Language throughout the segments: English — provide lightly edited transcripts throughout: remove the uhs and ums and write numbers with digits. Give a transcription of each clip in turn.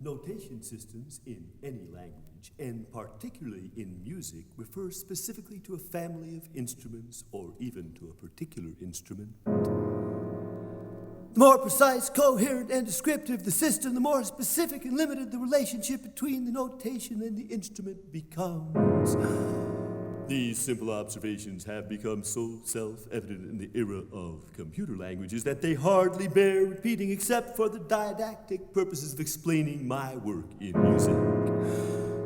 Notation systems in any language, and particularly in music, refer specifically to a family of instruments or even to a particular instrument. The more precise, coherent, and descriptive the system, the more specific and limited the relationship between the notation and the instrument becomes. These simple observations have become so self-evident in the era of computer languages that they hardly bear repeating except for the didactic purposes of explaining my work in music.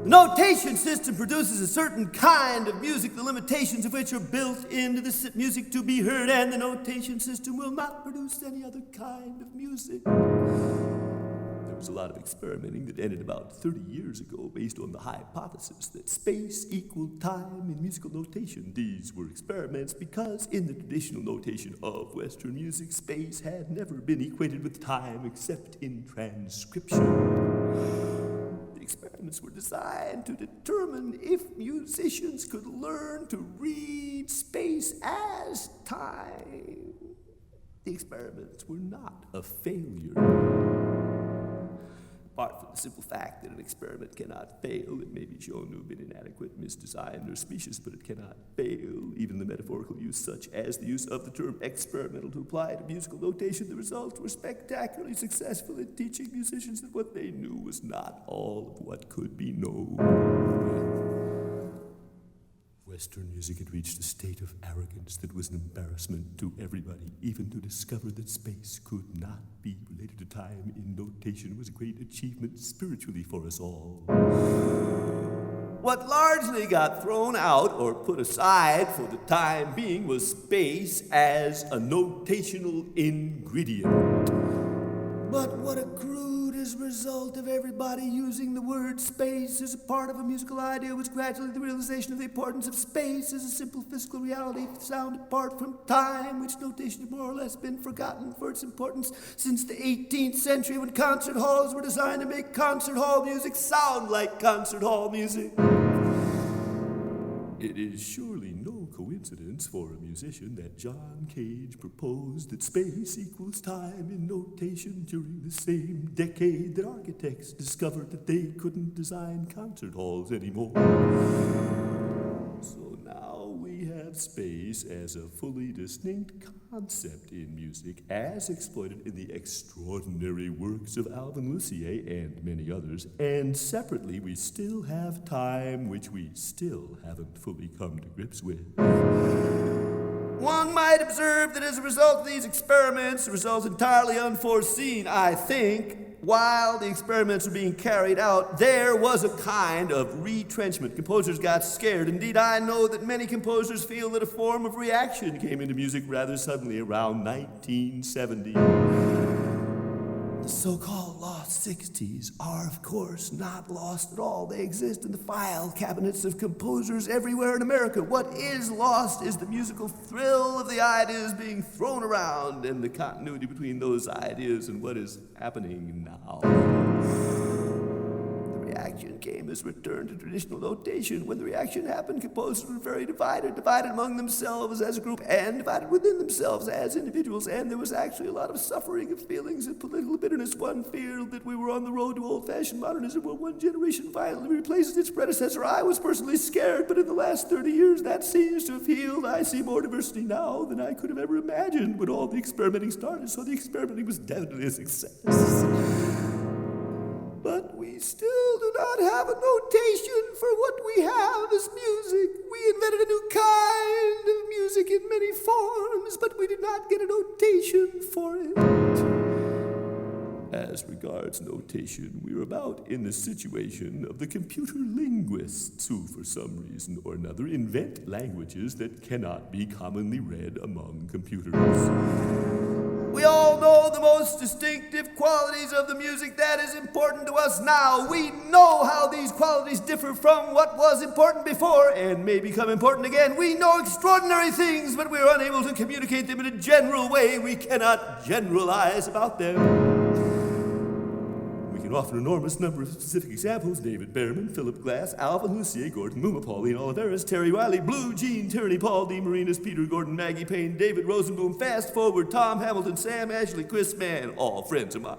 The notation system produces a certain kind of music, the limitations of which are built into the music to be heard, and the notation system will not produce any other kind of music. There was a lot of experimenting that ended about 30 years ago based on the hypothesis that space equaled time in musical notation. These were experiments because in the traditional notation of Western music, space had never been equated with time except in transcription. The experiments were designed to determine if musicians could learn to read space as time. The experiments were not a failure. Apart from the simple fact that an experiment cannot fail, it may be shown to have been inadequate, misdesigned, or specious, but it cannot fail. Even the metaphorical use, such as the use of the term experimental to apply to musical notation, the results were spectacularly successful in teaching musicians that what they knew was not all of what could be known. Western music had reached a state of arrogance that was an embarrassment to everybody. Even to discover that space could not be related to time in notation was a great achievement spiritually for us all. What largely got thrown out or put aside for the time being was space as a notational ingredient. But what accrued as a result of everybody using the word space as a part of a musical idea was gradually the realization of the importance of space as a simple physical reality sound apart from time, which notation had more or less been forgotten for its importance since the 18th century when concert halls were designed to make concert hall music sound like concert hall music. It is surely no coincidence for a musician that John Cage proposed that space equals time in notation during the same decade that architects discovered that they couldn't design concert halls anymore. So now we have space as a fully distinct concept in music, as exploited in the extraordinary works of Alvin Lucier and many others, and separately we still have time, which we still haven't fully come to grips with. One might observe that as a result of these experiments, a result entirely unforeseen, I think, while the experiments were being carried out, there was a kind of retrenchment. Composers got scared. Indeed, I know that many composers feel that a form of reaction came into music rather suddenly around 1970. The so-called lost 60s are, of course, not lost at all. They exist in the file cabinets of composers everywhere in America. What is lost is the musical thrill of the ideas being thrown around and the continuity between those ideas and what is happening now. The reaction came as return to traditional notation. When the reaction happened, composers were very divided among themselves as a group and divided within themselves as individuals, and there was actually a lot of suffering of feelings and political bitterness. One feared that we were on the road to old-fashioned modernism where one generation violently replaces its predecessor. I was personally scared, but in the last 30 years that seems to have healed. I see more diversity now than I could have ever imagined when all the experimenting started, so the experimenting was definitely a success. But we still do not have a notation for what we have as music. We invented a new kind of music in many forms, but we did not get a notation for it. As regards notation, we are about in the situation of the computer linguists who, for some reason or another, invent languages that cannot be commonly read among computers. We all know the most distinctive qualities of the music that is important to us now. We know how these qualities differ from what was important before and may become important again. We know extraordinary things, but we are unable to communicate them in a general way. We cannot generalize about them. We can offer an enormous number of specific examples: David Behrman, Philip Glass, Alvin Lucier, Gordon Muma, Pauline Oliveras, Terry Riley, Blue Jean, Tierney, Paul D. Marinas, Peter Gordon, Maggie Payne, David Rosenboom, Fast Forward, Tom Hamilton, Sam Ashley, Chris Mann, all friends of mine.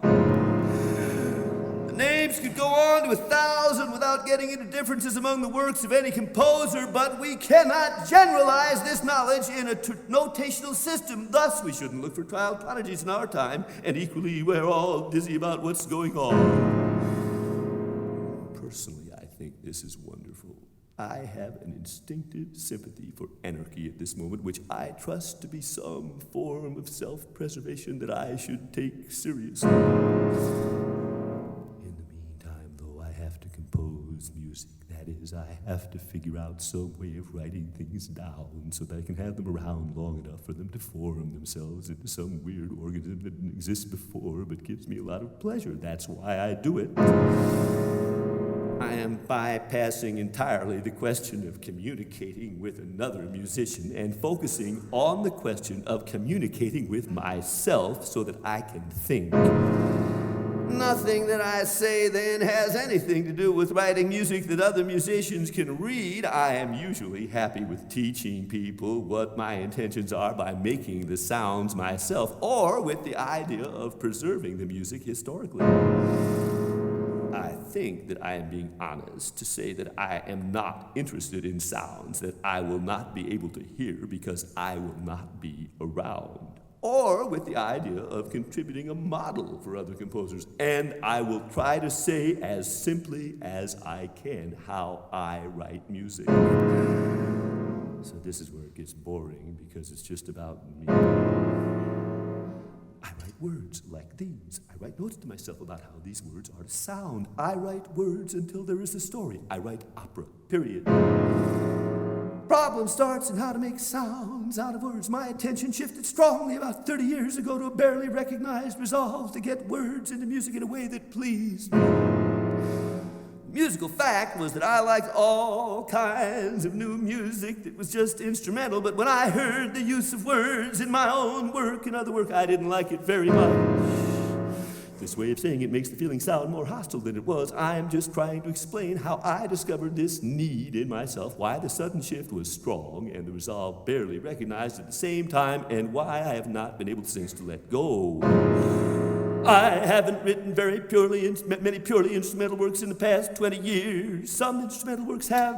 The Names could go on to 1,000 without getting into differences among the works of any composer, but we cannot generalize this knowledge in a notational system. Thus, we shouldn't look for child prodigies in our time, and equally, we're all dizzy about what's going on. Personally, I think this is wonderful. I have an instinctive sympathy for anarchy at this moment, which I trust to be some form of self-preservation that I should take seriously. In the meantime, though, I have to compose music. That is, I have to figure out some way of writing things down so that I can have them around long enough for them to form themselves into some weird organism that didn't exist before but gives me a lot of pleasure. That's why I do it. I am bypassing entirely the question of communicating with another musician and focusing on the question of communicating with myself so that I can think. Nothing that I say then has anything to do with writing music that other musicians can read. I am usually happy with teaching people what my intentions are by making the sounds myself, or with the idea of preserving the music historically. I think that I am being honest to say that I am not interested in sounds that I will not be able to hear because I will not be around, or with the idea of contributing a model for other composers. And I will try to say as simply as I can how I write music. So this is where it gets boring because it's just about me. I write words like these. I write notes to myself about how these words are to sound. I write words until there is a story. I write opera, period. Problem starts in how to make sounds out of words. My attention shifted strongly about 30 years ago to a barely recognized resolve to get words into music in a way that pleased me. Musical fact was that I liked all kinds of new music that was just instrumental, but when I heard the use of words in my own work and other work, I didn't like it very much. This way of saying it makes the feeling sound more hostile than it was. I am just trying to explain how I discovered this need in myself, why the sudden shift was strong and the resolve barely recognized at the same time, and why I have not been able since to let go. I haven't written many purely instrumental works in the past 20 years. Some instrumental works have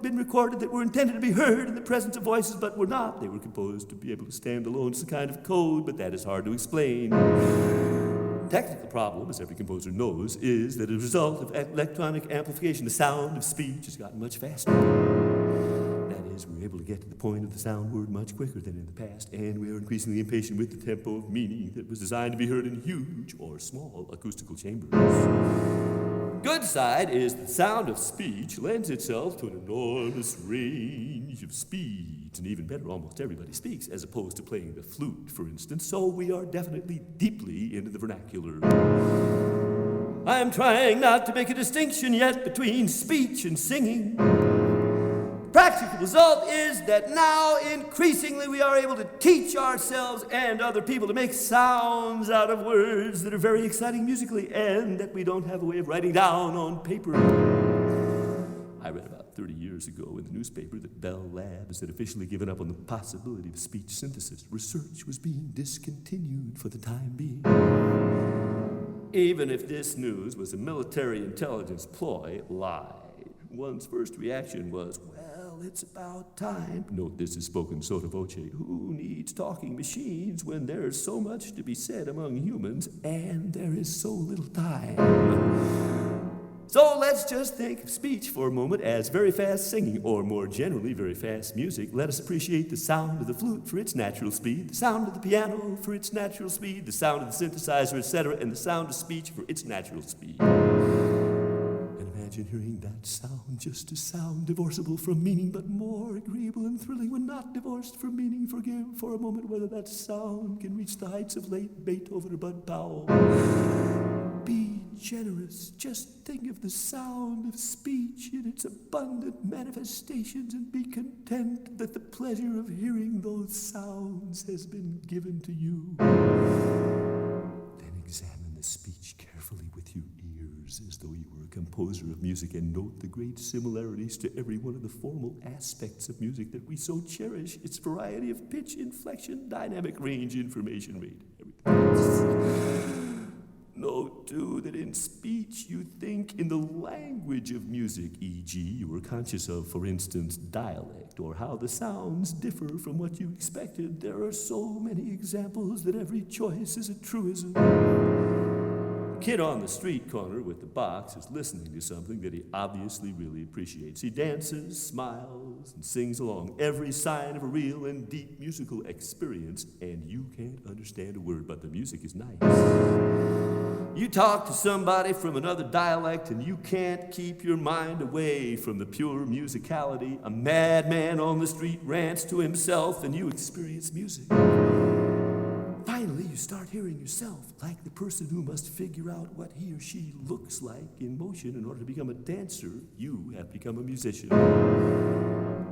been recorded that were intended to be heard in the presence of voices, but were not. They were composed to be able to stand alone as a kind of code, but that is hard to explain. The technical problem, as every composer knows, is that as a result of electronic amplification, the sound of speech has gotten much faster. We're able to get to the point of the sound word much quicker than in the past, and we are increasingly impatient with the tempo of meaning that was designed to be heard in huge or small acoustical chambers. Good side is that the sound of speech lends itself to an enormous range of speeds, and even better, almost everybody speaks, as opposed to playing the flute, for instance, so we are definitely deeply into the vernacular. I am trying not to make a distinction yet between speech and singing. Practical result is that now increasingly we are able to teach ourselves and other people to make sounds out of words that are very exciting musically and that we don't have a way of writing down on paper. I read about 30 years ago in the newspaper that Bell Labs had officially given up on the possibility of speech synthesis. Research was being discontinued for the time being. Even if this news was a military intelligence ploy, lie. One's first reaction was, well, it's about time. Note this is spoken sotto voce. Who needs talking machines when there's so much to be said among humans and there is so little time? So let's just think of speech for a moment as very fast singing, or more generally, very fast music. Let us appreciate the sound of the flute for its natural speed, the sound of the piano for its natural speed, the sound of the synthesizer, etc., and the sound of speech for its natural speed. Imagine hearing that sound, just a sound divorceable from meaning, but more agreeable and thrilling when not divorced from meaning. Forgive for a moment whether that sound can reach the heights of late Beethoven or Bud Powell. Be generous. Just think of the sound of speech in its abundant manifestations and be content that the pleasure of hearing those sounds has been given to you. Then examine the speech carefully with your ears as though you were a composer of music, and note the great similarities to every one of the formal aspects of music that we so cherish, its variety of pitch, inflection, dynamic range, information rate, everything else. Note, too, that in speech you think in the language of music, e.g., you were conscious of, for instance, dialect, or how the sounds differ from what you expected. There are so many examples that every choice is a truism. The kid on the street corner with the box is listening to something that he obviously really appreciates. He dances, smiles, and sings along, every sign of a real and deep musical experience, and you can't understand a word, but the music is nice. You talk to somebody from another dialect and you can't keep your mind away from the pure musicality. A madman on the street rants to himself and you experience music. Finally, you start hearing yourself like the person who must figure out what he or she looks like in motion in order to become a dancer. You have become a musician.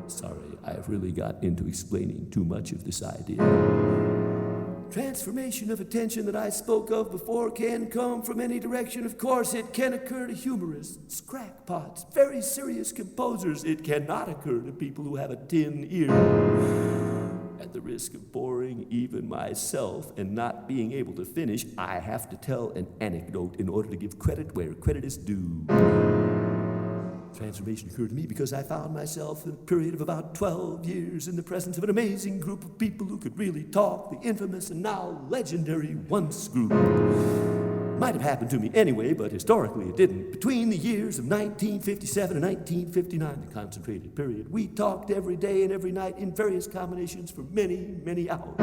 Sorry, I've really got into explaining too much of this idea. Transformation of attention that I spoke of before can come from any direction. Of course, it can occur to humorists, crackpots, very serious composers. It cannot occur to people who have a tin ear. At the risk of boring even myself and not being able to finish, I have to tell an anecdote in order to give credit where credit is due. Transformation occurred to me because I found myself in a period of about 12 years in the presence of an amazing group of people who could really talk, the infamous and now legendary Once group. Might have happened to me anyway, but historically it didn't. Between the years of 1957 and 1959, the concentrated period, we talked every day and every night in various combinations for many, many hours.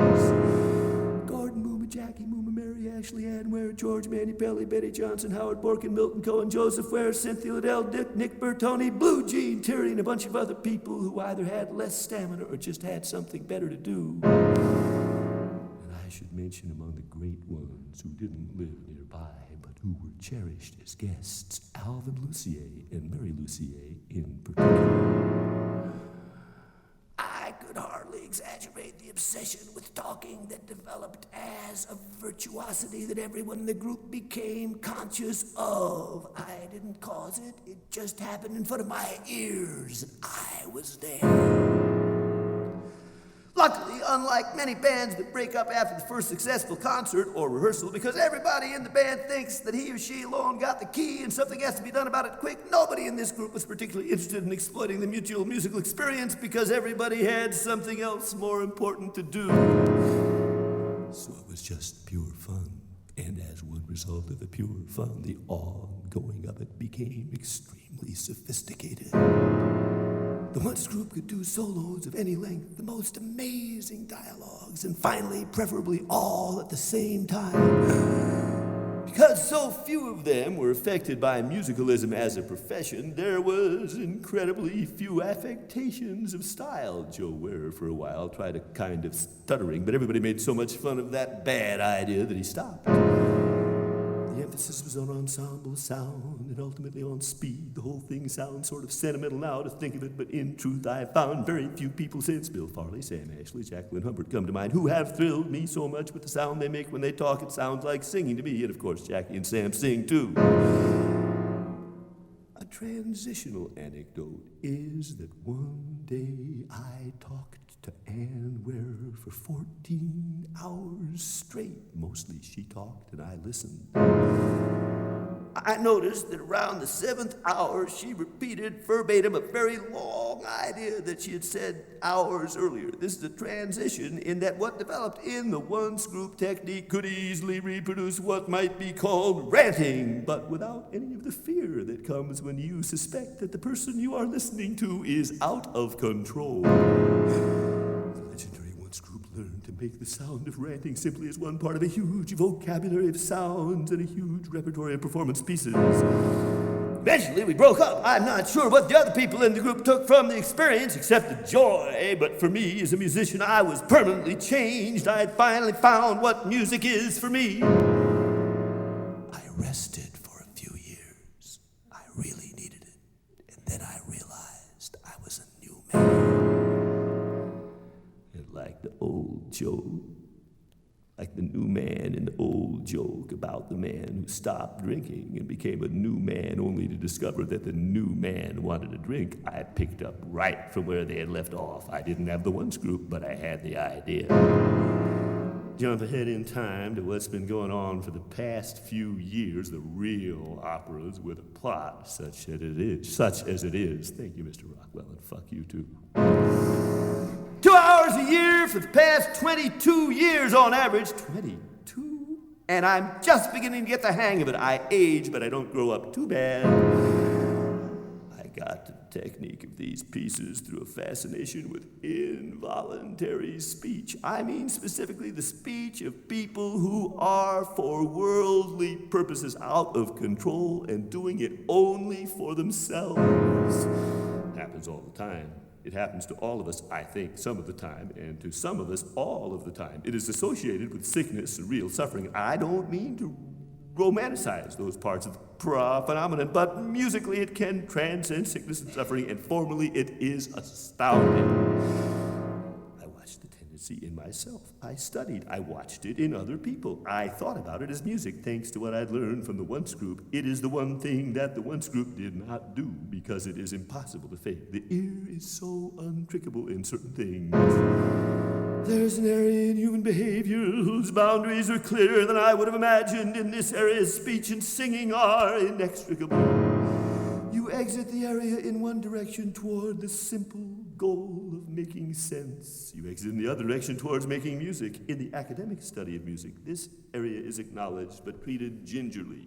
Gordon, Mooma, Jackie, Mooma, Mary, Ashley, Ann Ware, George, Manny Pelly, Betty Johnson, Howard Borkin, Milton Cohen, Joseph Ware, Cynthia Liddell, Dick, Nick Bertoni, Blue Jean, Terry, and a bunch of other people who either had less stamina or just had something better to do. And I should mention among the great ones who didn't live nearby, but who were cherished as guests, Alvin Lucier and Mary Lucier in particular. I could hardly exaggerate the obsession with talking that developed as a virtuosity that everyone in the group became conscious of. I didn't cause it. It just happened in front of my ears, and I was there. Luckily, unlike many bands that break up after the first successful concert or rehearsal because everybody in the band thinks that he or she alone got the key and something has to be done about it quick, nobody in this group was particularly interested in exploiting the mutual musical experience because everybody had something else more important to do. So it was just pure fun. And as one result of the pure fun, the ongoing of it became extremely sophisticated. The Once group could do solos of any length, the most amazing dialogues, and finally, preferably all at the same time. Because so few of them were affected by musicalism as a profession, there was incredibly few affectations of style. Joe Ware, for a while, tried a kind of stuttering, but everybody made so much fun of that bad idea that he stopped. The emphasis was on ensemble sound and ultimately on speed. The whole thing sounds sort of sentimental now to think of it, but in truth I have found very few people since Bill Farley, Sam Ashley, Jacqueline Humbert come to mind who have thrilled me so much with the sound they make when they talk. It sounds like singing to me, and of course Jackie and Sam sing too. A transitional anecdote is that one day I talked to Ann Ware for 14 hours straight. Mostly she talked and I listened. I noticed that around the 7th hour, she repeated verbatim a very long idea that she had said hours earlier. This is a transition in that what developed in the Once group technique could easily reproduce what might be called ranting, but without any of the fear that comes when you suspect that the person you are listening to is out of control. The legendary Once group learned to make the sound of ranting simply as one part of a huge vocabulary of sounds and a huge repertory of performance pieces. Eventually, we broke up. I'm not sure what the other people in the group took from the experience except the joy, but for me, as a musician, I was permanently changed. I had finally found what music is for me. I rested for a few years. I really needed it. And then I realized I was a new man. And like the old joke, like the new man in the old joke about the man who stopped drinking and became a new man only to discover that the new man wanted to drink, I picked up right from where they had left off. I didn't have the Once group, but I had the idea. jump ahead in time to what's been going on for the past few years, the real operas with a plot such as it is. Thank you, Mr. Rockwell, and fuck you too. 2 hours a year for the past 22 years on average. 22? And I'm just beginning to get the hang of it. I age, but I don't grow up too bad. I got the technique of these pieces through a fascination with involuntary speech. I mean specifically the speech of people who are, for worldly purposes, out of control and doing it only for themselves. It happens all the time. It happens to all of us, I think, some of the time, and to some of us all of the time. It is associated with sickness and real suffering. I don't mean to romanticize those parts of the phenomenon, but musically it can transcend sickness and suffering, and formally it is astounding. I watched the tendency in myself. I studied. I watched it in other people. I thought about it as music, thanks to what I'd learned from the once group. It is the one thing that the once group did not do, because it is impossible to fake. The ear is so untrickable in certain things. There's an area in human behavior whose boundaries are clearer than I would have imagined. In this area, speech and singing are inextricable. You exit the area in one direction toward the simple goal of making sense. You exit in the other direction towards making music. In the academic study of music, this area is acknowledged but treated gingerly.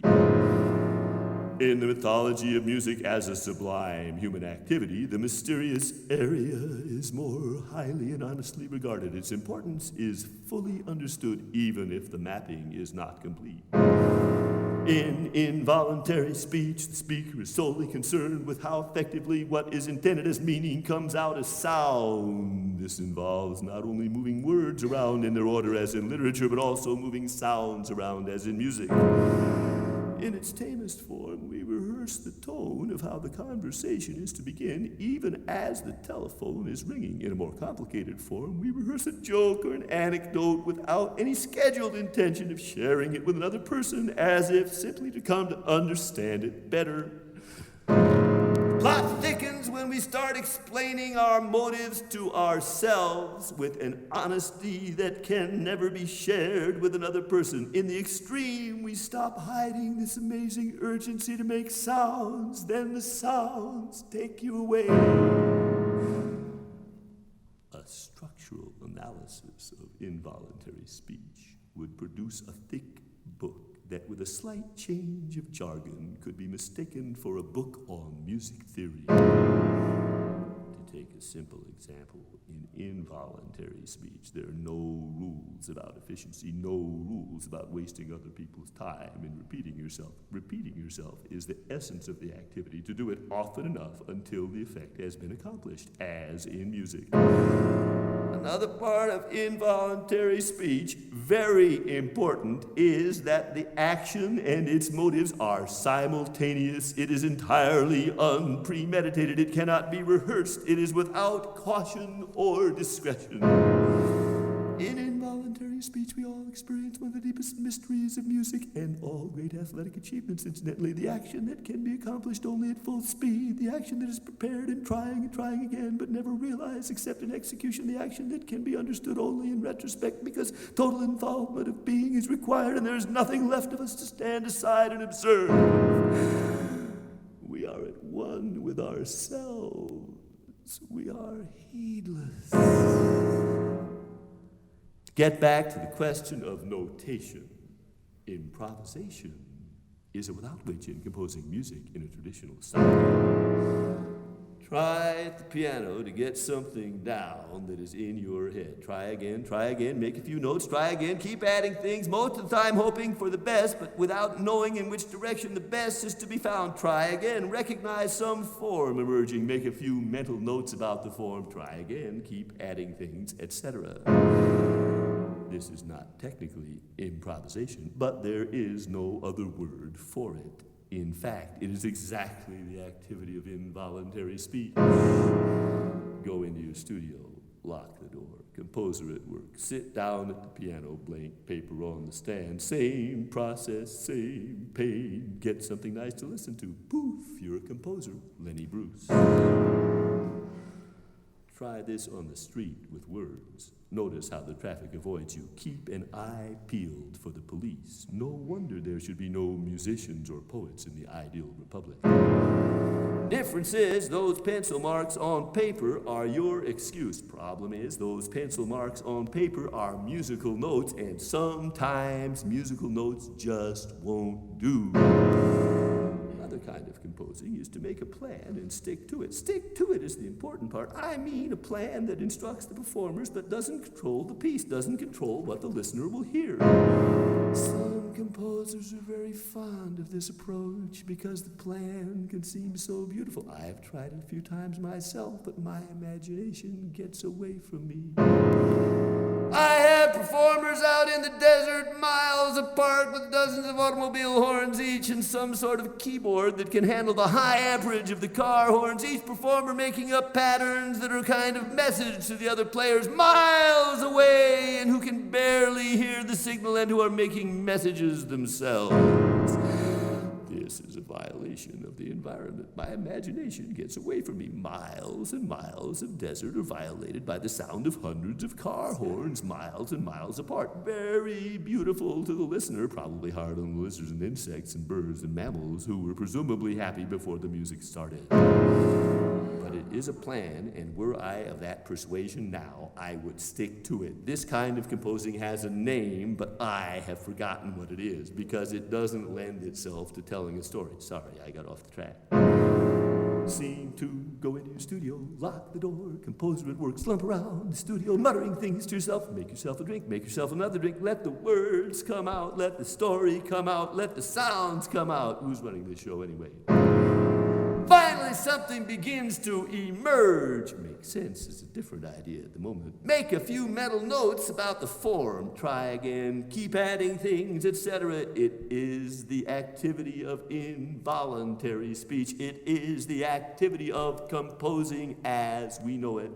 In the mythology of music as a sublime human activity, the mysterious area is more highly and honestly regarded. Its importance is fully understood, even if the mapping is not complete. In involuntary speech, the speaker is solely concerned with how effectively what is intended as meaning comes out as sound. This involves not only moving words around in their order as in literature, but also moving sounds around as in music. In its tamest form, we rehearse the tone of how the conversation is to begin, even as the telephone is ringing. In a more complicated form, we rehearse a joke or an anecdote without any scheduled intention of sharing it with another person, as if simply to come to understand it better. The plot thickens when we start explaining our motives to ourselves with an honesty that can never be shared with another person. In the extreme, we stop hiding this amazing urgency to make sounds. Then the sounds take you away. A structural analysis of involuntary speech would produce a thick book that with a slight change of jargon could be mistaken for a book on music theory. To take a simple example, in involuntary speech, there are no rules about efficiency, no rules about wasting other people's time and repeating yourself. Repeating yourself is the essence of the activity, to do it often enough until the effect has been accomplished, as in music. Another part of involuntary speech, very important, is that the action and its motives are simultaneous. It is entirely unpremeditated. It cannot be rehearsed. It is without caution or discretion. In involuntary speech, we all experience one of the deepest mysteries of music and all great athletic achievements, incidentally. The action that can be accomplished only at full speed, the action that is prepared and trying again, but never realized except in execution, the action that can be understood only in retrospect because total involvement of being is required and there is nothing left of us to stand aside and observe. We are at one with ourselves. We are heedless. Get back to the question of notation. Improvisation is a without which in composing music in a traditional style. Try at the piano to get something down that is in your head. Try again, make a few notes, try again, keep adding things, most of the time hoping for the best, but without knowing in which direction the best is to be found. Try again, recognize some form emerging, make a few mental notes about the form. Try again, keep adding things, etc. This is not technically improvisation, but there is no other word for it. In fact, it is exactly the activity of involuntary speech. Go into your studio, lock the door, composer at work, sit down at the piano, blank paper on the stand, same process, same pain, get something nice to listen to. Poof, you're a composer, Lenny Bruce. Try this on the street with words. Notice how the traffic avoids you. Keep an eye peeled for the police. No wonder there should be no musicians or poets in the ideal republic. Difference is, those pencil marks on paper are your excuse. Problem is, those pencil marks on paper are musical notes, and sometimes musical notes just won't do. Another kind of composing is to make a plan and stick to it. Stick to it is the important part. I mean a plan that instructs the performers but doesn't control the piece, doesn't control what the listener will hear. Some composers are very fond of this approach because the plan can seem so beautiful. I've tried it a few times myself, but my imagination gets away from me. I have performers out in the desert, miles apart, with dozens of automobile horns each and some sort of keyboard that can handle the high amperage of the car horns, each performer making up patterns that are a kind of message to the other players miles away and who can barely hear the signal and who are making messages themselves. This is a violation of the environment. My imagination gets away from me. Miles and miles of desert are violated by the sound of hundreds of car horns, miles and miles apart. Very beautiful to the listener, probably hard on the lizards and insects and birds and mammals who were presumably happy before the music started. But it is a plan, and were I of that persuasion now, I would stick to it. This kind of composing has a name, but I have forgotten what it is because it doesn't lend itself to telling a story. Sorry, I got off the track. Scene 2, go into your studio, lock the door, composer at work, slump around the studio, muttering things to yourself. Make yourself a drink, make yourself another drink, let the words come out, let the story come out, let the sounds come out. Who's running this show anyway? Finally, something begins to emerge. Makes sense. It's a different idea at the moment. Make a few mental notes about the form. Try again. Keep adding things, etc. It is the activity of involuntary speech. It is the activity of composing as we know it.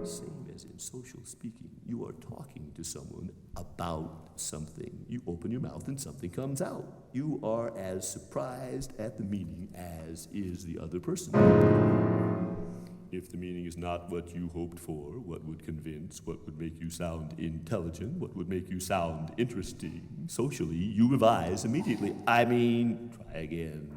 Same as in social speaking. You are talking to someone about something. You open your mouth and something comes out. You are as surprised at the meaning as is the other person. If the meaning is not what you hoped for, what would convince, what would make you sound intelligent, what would make you sound interesting, socially, you revise immediately. Try again.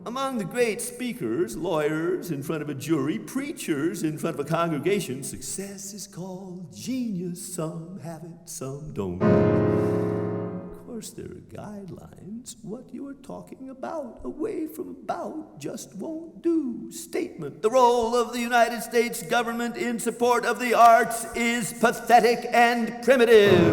Among the great speakers, lawyers in front of a jury, preachers in front of a congregation, success is called genius. Some have it, some don't. Of course, there are guidelines. What you are talking about, away from about, just won't do. Statement: the role of the United States government in support of the arts is pathetic and primitive.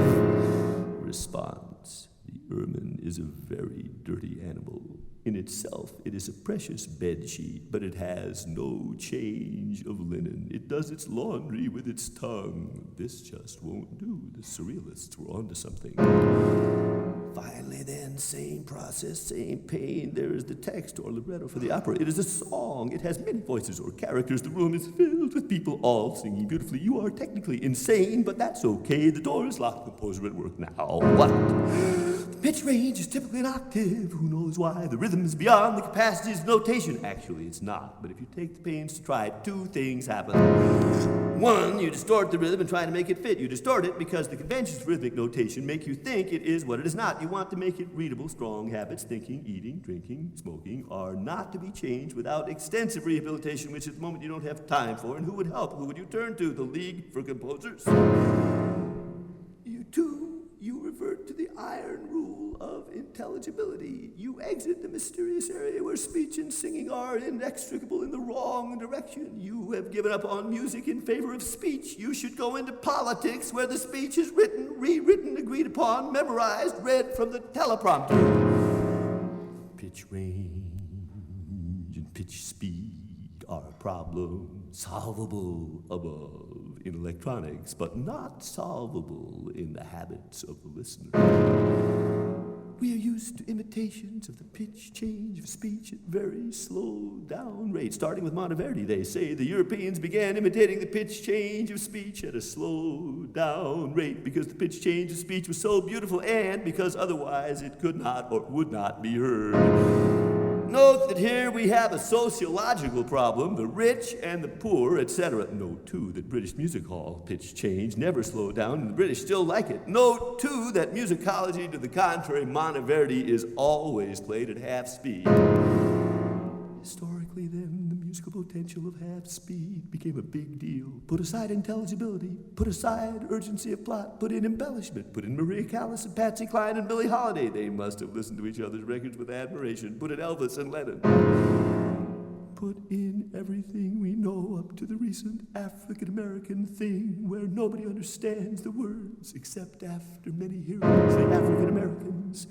Response: the ermine is a very dirty animal. In itself, it is a precious bedsheet, but it has no change of linen. It does its laundry with its tongue. This just won't do. The surrealists were onto something. Finally, then, same process, same pain. There is the text or libretto for the opera. It is a song. It has many voices or characters. The room is filled with people all singing beautifully. You are technically insane, but that's okay. The door is locked. The composer at work now. What? Pitch range is typically an octave. Who knows why? The rhythm is beyond the capacities of notation. Actually, it's not. But if you take the pains to try it, two things happen. One, you distort the rhythm and try to make it fit. You distort it because the conventions of rhythmic notation make you think it is what it is not. You want to make it readable. Strong habits, thinking, eating, drinking, smoking, are not to be changed without extensive rehabilitation, which at the moment you don't have time for. And who would help? Who would you turn to? The League for Composers? You revert to the iron rule of intelligibility. You exit the mysterious area where speech and singing are inextricable in the wrong direction. You have given up on music in favor of speech. You should go into politics where the speech is written, rewritten, agreed upon, memorized, read from the teleprompter. Pitch range and pitch speed are a problem solvable above in electronics, but not solvable in the habits of the listener. We are used to imitations of the pitch change of speech at very slow down rates. Starting with Monteverdi, they say the Europeans began imitating the pitch change of speech at a slow down rate because the pitch change of speech was so beautiful and because otherwise it could not or would not be heard. Note that here we have a sociological problem, the rich and the poor, etc. Note, too, that British music hall pitch change never slow down, and the British still like it. Note, too, that musicology, to the contrary, Monteverdi, is always played at half speed. Historically, then, the musical potential of half speed became a big deal. Put aside intelligibility, put aside urgency of plot, put in embellishment, put in Maria Callas and Patsy Cline and Billie Holiday. They must have listened to each other's records with admiration. Put in Elvis and Lennon. Put in everything we know up to the recent African-American thing where nobody understands the words except after many hearings, the African-Americans.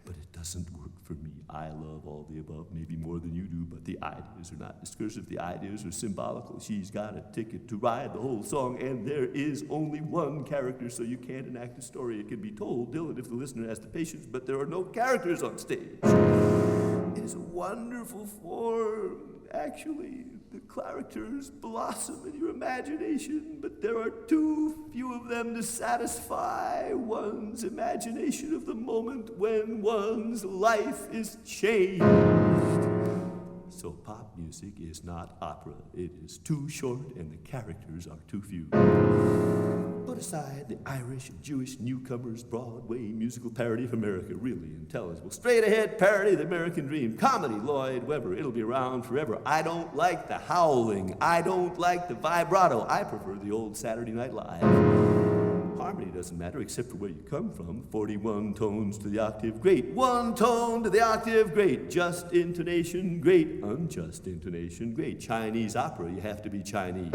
But it doesn't work for me. I love all the above, maybe more than you do, but the ideas are not discursive. The ideas are symbolical. She's got a ticket to ride the whole song, and there is only one character, so you can't enact a story. It can be told, Dylan, if the listener has the patience, but there are no characters on stage. It is a wonderful form. Actually, the characters blossom in your imagination, but there are too few of them to satisfy one's imagination of the moment when one's life is changed. So pop music is not opera. It is too short and the characters are too few. Put aside the Irish and Jewish newcomers, Broadway musical parody of America, really intelligible. Straight ahead parody of the American dream. Comedy, Lloyd Webber, it'll be around forever. I don't like the howling. I don't like the vibrato. I prefer the old Saturday Night Live. Harmony doesn't matter except for where you come from. 41 tones to the octave, great. 1 tone to the octave, great. Just intonation, great. Unjust intonation, great. Chinese opera, you have to be Chinese.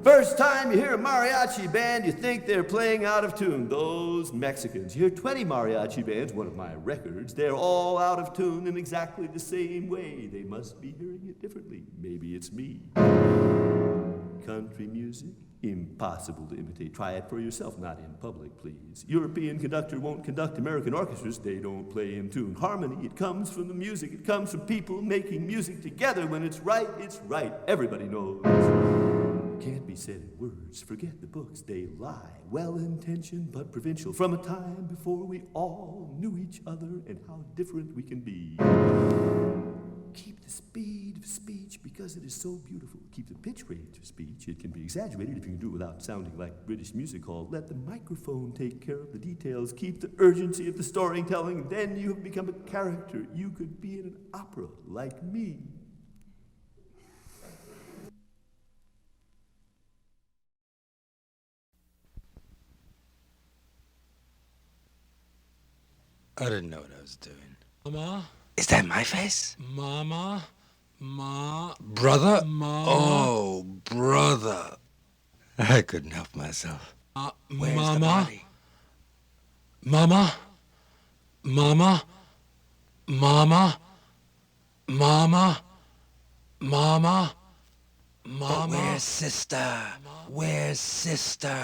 First time you hear a mariachi band, you think they're playing out of tune. Those Mexicans. You hear 20 mariachi bands, one of my records, they're all out of tune in exactly the same way. They must be hearing it differently. Maybe it's me. Country music, impossible to imitate. Try it for yourself, not in public, please. European conductor won't conduct American orchestras. They don't play in tune. Harmony, it comes from the music. It comes from people making music together. When it's right, it's right. Everybody knows. Can't be said in words. Forget the books. They lie. Well-intentioned but provincial. From a time before we all knew each other and how different we can be. Keep the speed of speech because it is so beautiful. Keep the pitch range of speech. It can be exaggerated if you can do it without sounding like British music hall. Let the microphone take care of the details. Keep the urgency of the storytelling. Then you have become a character. You could be in an opera like me. I didn't know what I was doing. Mama? Is that my face? Mama? Brother? Mama? Oh, brother. I couldn't help myself. Where's the body? Mama? Mama? Mama? Mama? Mama? But where's sister? Where's sister?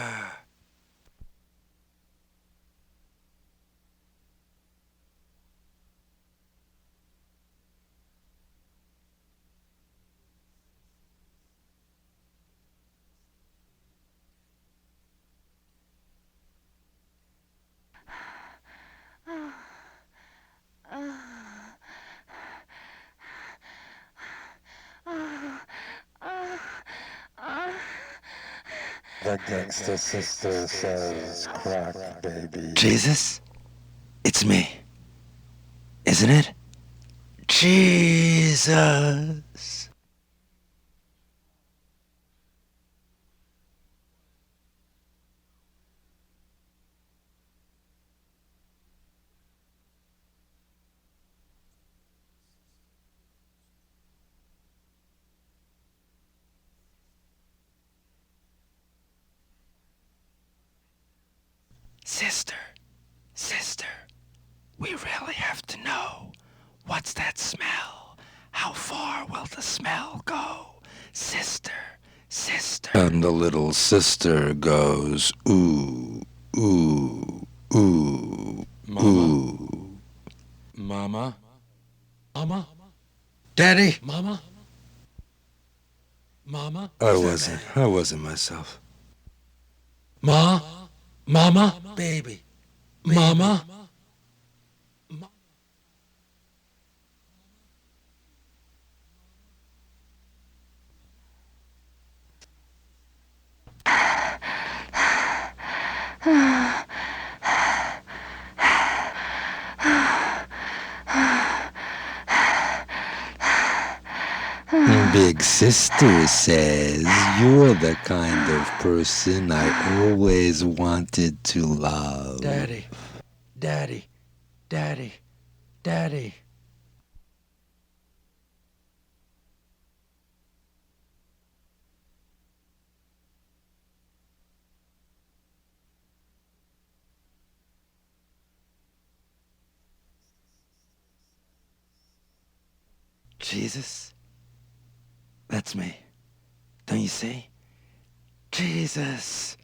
The gangster sister says, crack, baby. Jesus? It's me. Isn't it? Jesus. Sister, we really have to know. What's that smell? How far will the smell go? Sister. And the little sister goes, ooh, ooh, ooh, ooh. Mama? Daddy? Mama? I wasn't myself. Mama? Baby. Mama? Big sister says you're the kind of person I always wanted to love. Daddy, Daddy, Daddy, Daddy. Jesus, that's me. Don't you see? Jesus.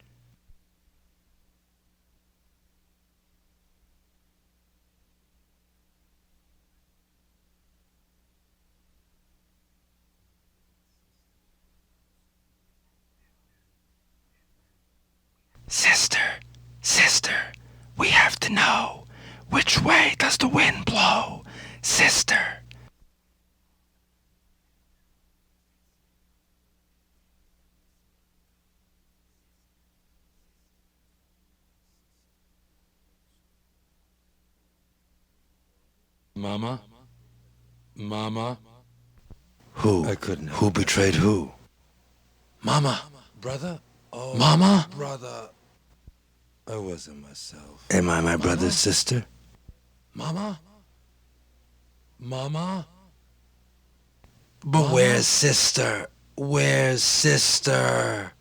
Sister, sister, we have to know, which way does the wind blow? Sister. Mama? Mama? Who? I couldn't. Who betrayed who? Mama? Brother? Oh, Mama? brother. I wasn't myself. Am I my brother's sister? Mama? Mama? But Mama? where's sister? Where's sister?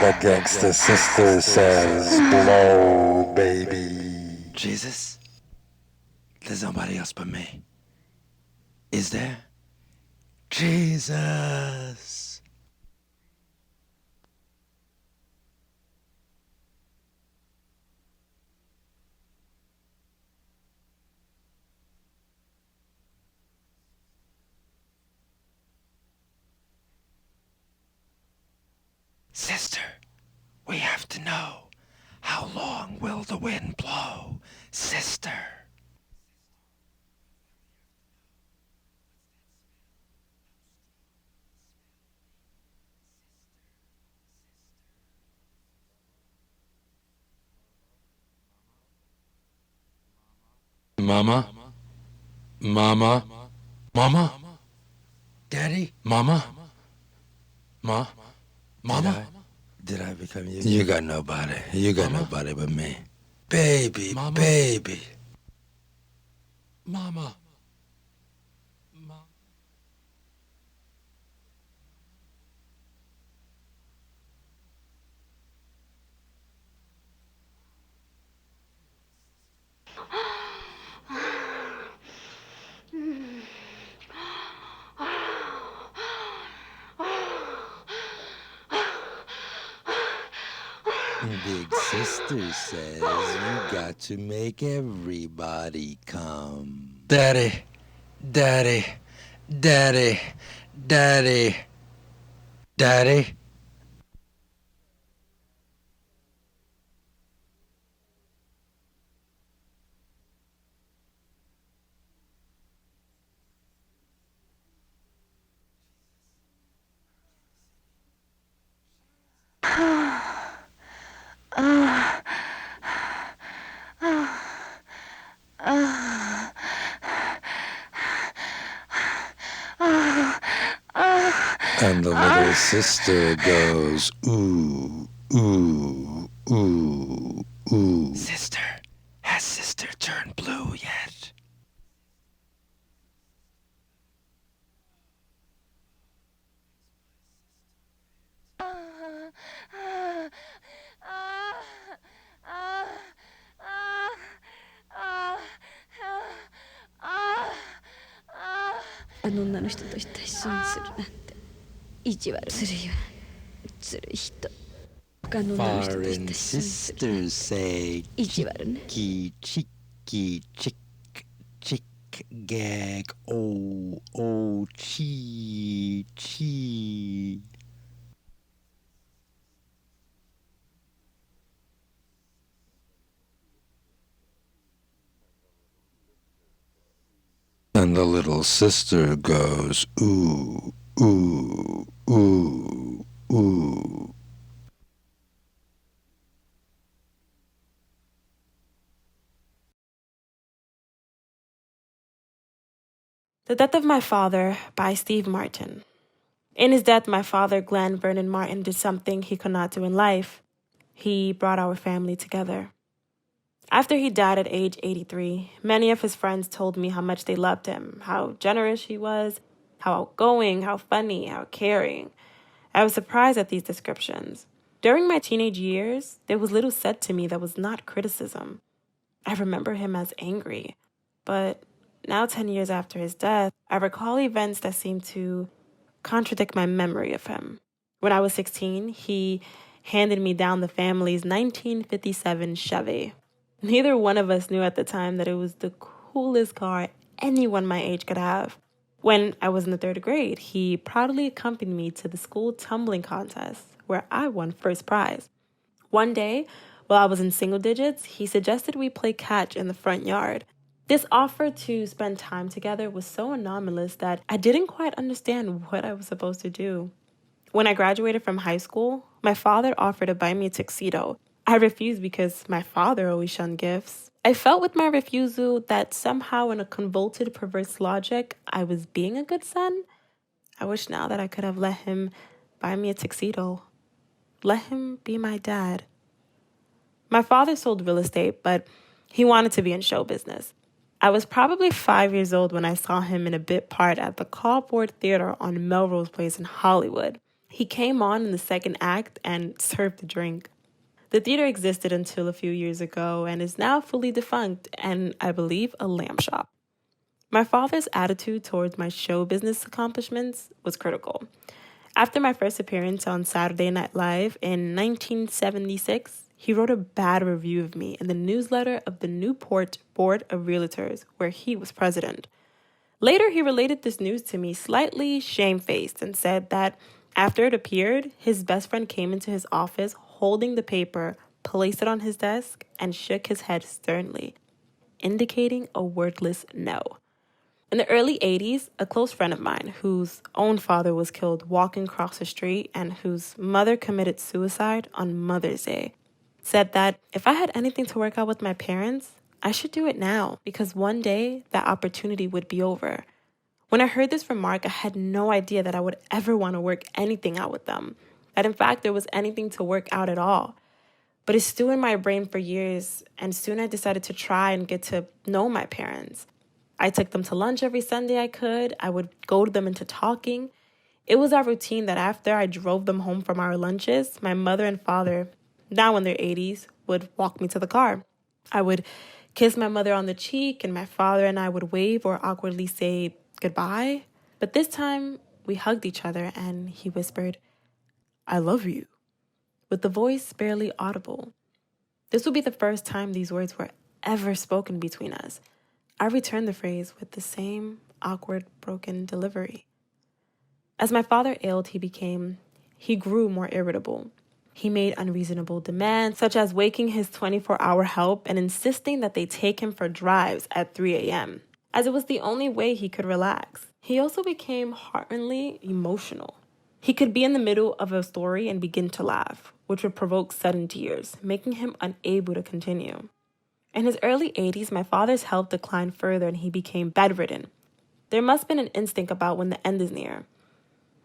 The gangster sister says, blow, baby. Jesus, there's nobody else but me. Is there? Jesus. Sister, we have to know, how long will the wind blow? Sister. Mama? Mama? Mama? Daddy? Mama? Ma? Mama? Did I become you? You got nobody. You got Mama? nobody but me. Baby, Mama? baby. Mama? Big sister says you got to make everybody come. Daddy, Daddy, Daddy, Daddy, Daddy. And the little sister goes, ooh, ooh, ooh, ooh. Sister, has sister turned blue yet? Anonnaの人と一緒にするなんて意地悪するよずるい人。Foreign sisters say 意地悪ね。 chicky, chicky, chick, chick, gag, oh, oh, chee, chee. And the little sister goes, ooh, ooh, ooh, ooh. The Death of My Father by Steve Martin. In his death, my father, Glenn Vernon Martin, did something he could not do in life. He brought our family together. After he died at age 83, many of his friends told me how much they loved him, how generous he was, how outgoing, how funny, how caring. I was surprised at these descriptions. During my teenage years, there was little said to me that was not criticism. I remember him as angry, but now 10 years after his death, I recall events that seem to contradict my memory of him. When I was 16, he handed me down the family's 1957 Chevy. Neither one of us knew at the time that it was the coolest car anyone my age could have. When I was in the 3rd grade, he proudly accompanied me to the school tumbling contest, where I won first prize. One day, while I was in single digits, he suggested we play catch in the front yard. This offer to spend time together was so anomalous that I didn't quite understand what I was supposed to do. When I graduated from high school, my father offered to buy me a tuxedo. I refused because my father always shunned gifts. I felt with my refusal that somehow in a convoluted, perverse logic, I was being a good son. I wish now that I could have let him buy me a tuxedo. Let him be my dad. My father sold real estate, but he wanted to be in show business. I was probably 5 years old when I saw him in a bit part at the Cardboard Theater on Melrose Place in Hollywood. He came on in the 2nd act and served a drink. The theater existed until a few years ago and is now fully defunct and, I believe, a lamp shop. My father's attitude towards my show business accomplishments was critical. After my first appearance on Saturday Night Live in 1976, he wrote a bad review of me in the newsletter of the Newport Board of Realtors, where he was president. Later, he related this news to me slightly shamefaced and said that after it appeared, his best friend came into his office holding the paper, placed it on his desk, and shook his head sternly, indicating a wordless no. In the early 80s, a close friend of mine, whose own father was killed walking across the street and whose mother committed suicide on Mother's Day, said that if I had anything to work out with my parents, I should do it now because one day that opportunity would be over. When I heard this remark, I had no idea that I would ever want to work anything out with them, that in fact there was anything to work out at all. But it stewed in my brain for years, and soon I decided to try and get to know my parents. I took them to lunch every Sunday I could. I would goad them into talking. It was our routine that after I drove them home from our lunches, my mother and father, now in their 80s, would walk me to the car. I would kiss my mother on the cheek, and my father and I would wave or awkwardly say goodbye. But this time, we hugged each other, and he whispered, "I love you," with the voice barely audible. This would be the first time these words were ever spoken between us. I returned the phrase with the same awkward, broken delivery. As my father ailed, he grew more irritable. He made unreasonable demands, such as waking his 24-hour help and insisting that they take him for drives at 3 a.m., as it was the only way he could relax. He also became heart-wrenchingly emotional. He could be in the middle of a story and begin to laugh, which would provoke sudden tears, making him unable to continue. In his early 80s, my father's health declined further and he became bedridden. There must have been an instinct about when the end is near.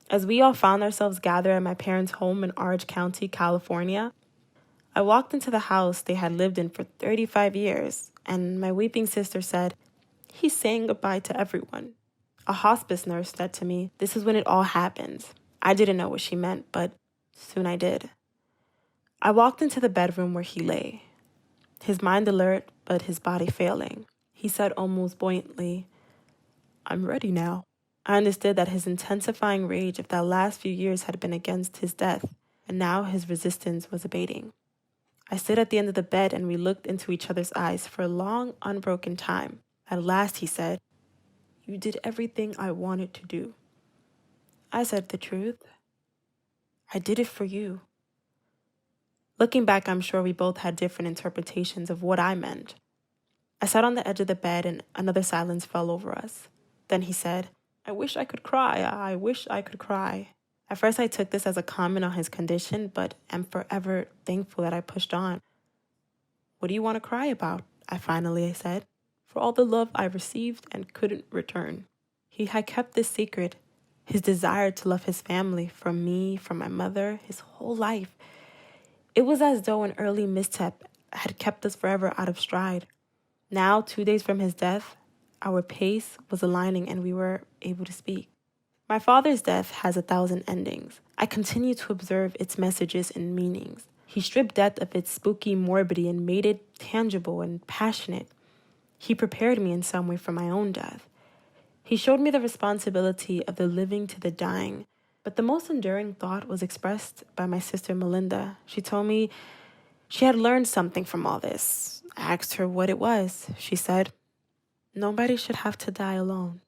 As we all found ourselves gathered at my parents' home in Orange County, California, I walked into the house they had lived in for 35 years, and my weeping sister said, "He's saying goodbye to everyone." A hospice nurse said to me, "This is when it all happens." I didn't know what she meant, but soon I did. I walked into the bedroom where he lay, his mind alert, but his body failing. He said almost buoyantly, "I'm ready now." I understood that his intensifying rage of that last few years had been against his death. and now his resistance was abating. I stood at the end of the bed and we looked into each other's eyes for a long, unbroken time. At last he said, "You did everything I wanted to do." I said the truth. I did it for you. Looking back, I'm sure we both had different interpretations of what I meant. I sat on the edge of the bed and another silence fell over us. Then he said, "I wish I could cry. I wish I could cry." At first, I took this as a comment on his condition, but am forever thankful that I pushed on. "What do you want to cry about?" I finally said. "For all the love I received and couldn't return." He had kept this secret, his desire to love his family, from me, from my mother, his whole life. It was as though an early misstep had kept us forever out of stride. Now, 2 days from his death, our pace was aligning and we were able to speak. My father's death has 1,000 endings. I continue to observe its messages and meanings. He stripped death of its spooky morbidity and made it tangible and passionate. He prepared me in some way for my own death. He showed me the responsibility of the living to the dying. But the most enduring thought was expressed by my sister Melinda. She told me she had learned something from all this. I asked her what it was. She said, "Nobody should have to die alone."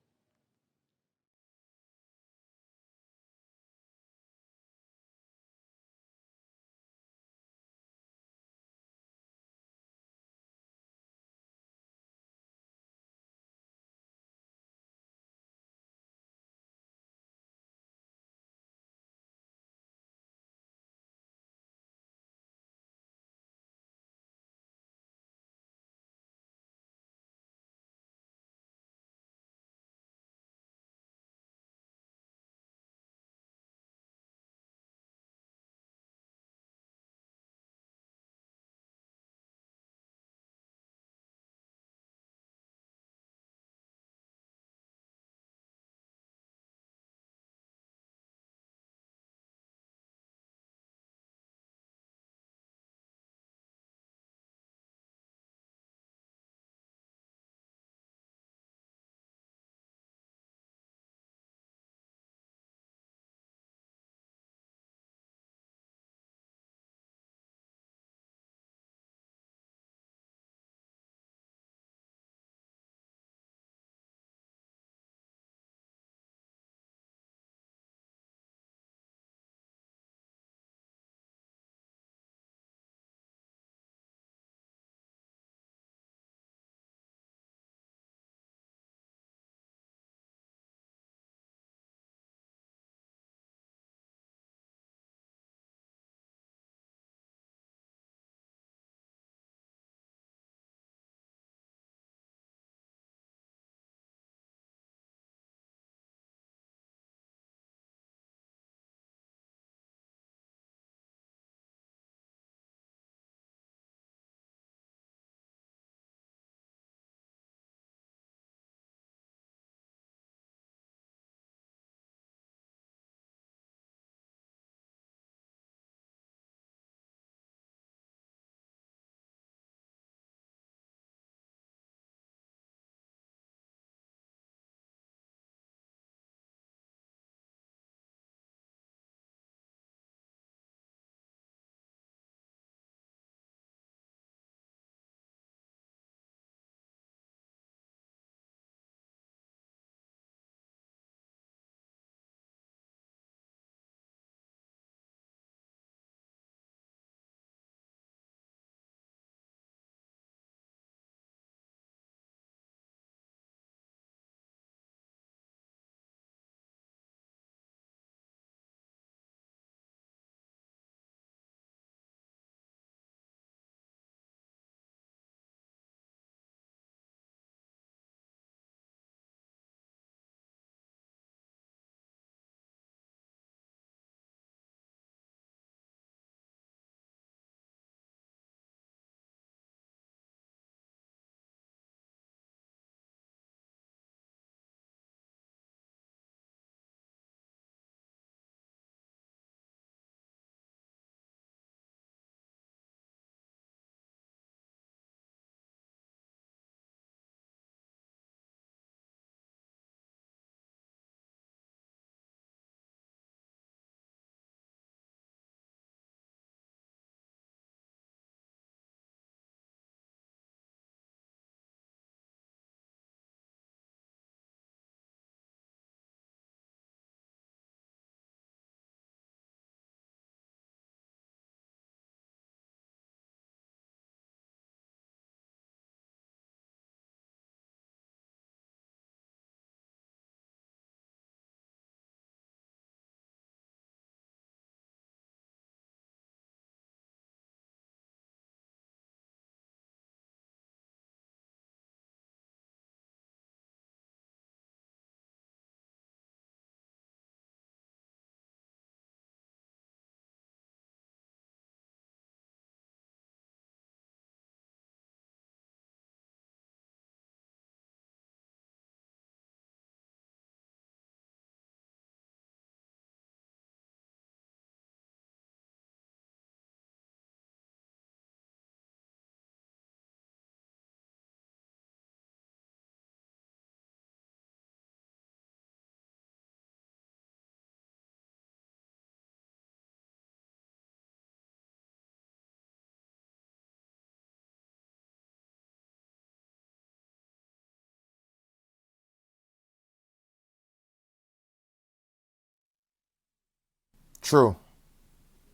True.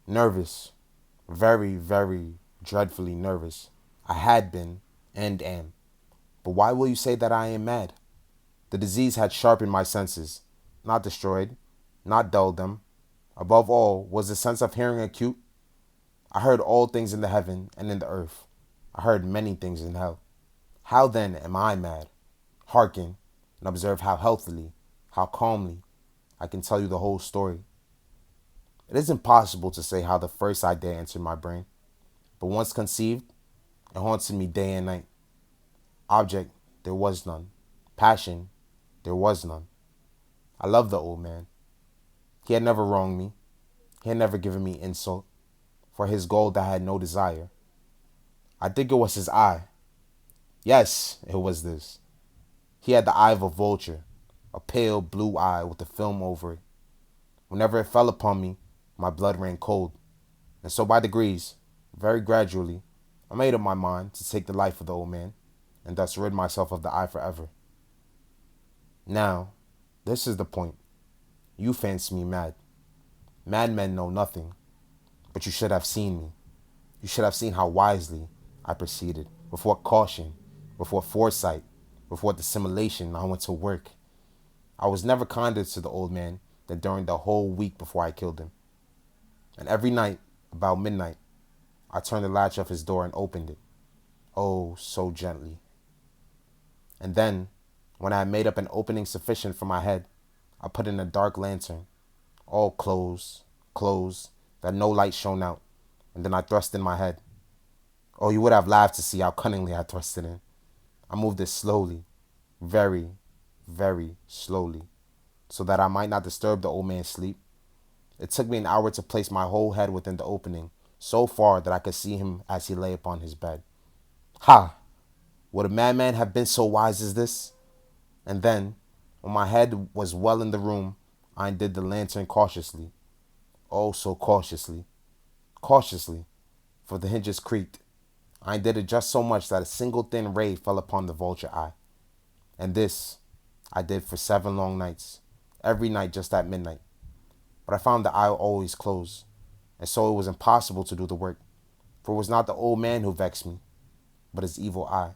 Nervous. Very, very dreadfully nervous. I had been and am. But why will you say that I am mad? The disease had sharpened my senses, not destroyed, not dulled them. Above all, was the sense of hearing acute. I heard all things in the heaven and in the earth. I heard many things in hell. How then am I mad? Hearken and observe how healthily, how calmly I can tell you the whole story. It is impossible to say how the first idea entered my brain, but once conceived, it haunted me day and night. Object, there was none. Passion, there was none. I loved the old man. He had never wronged me. He had never given me insult. For his gold I had no desire. I think it was his eye. Yes, it was this. He had the eye of a vulture, a pale blue eye with a film over it. Whenever it fell upon me, my blood ran cold. And so by degrees, very gradually, I made up my mind to take the life of the old man, and thus rid myself of the eye forever. Now, this is the point. You fancy me mad. Madmen know nothing, but you should have seen me. You should have seen how wisely I proceeded, with what caution, with what foresight, with what dissimulation I went to work. I was never kinder to the old man than during the whole week before I killed him. And every night, about midnight, I turned the latch of his door and opened it. Oh, so gently. And then, when I had made up an opening sufficient for my head, I put in a dark lantern, all closed, that no light shone out, and then I thrust in my head. Oh, you would have laughed to see how cunningly I thrust it in. I moved it slowly, very, very slowly, so that I might not disturb the old man's sleep. It took me an hour to place my whole head within the opening, so far that I could see him as he lay upon his bed. Ha! Would a madman have been so wise as this? And then, when my head was well in the room, I undid the lantern cautiously. Oh, so cautiously. Cautiously, for the hinges creaked. I undid it just so much that a single thin ray fell upon the vulture eye. And this I did for 7 long nights, every night just at midnight. But I found the eye always closed, and so it was impossible to do the work, for it was not the old man who vexed me, but his evil eye.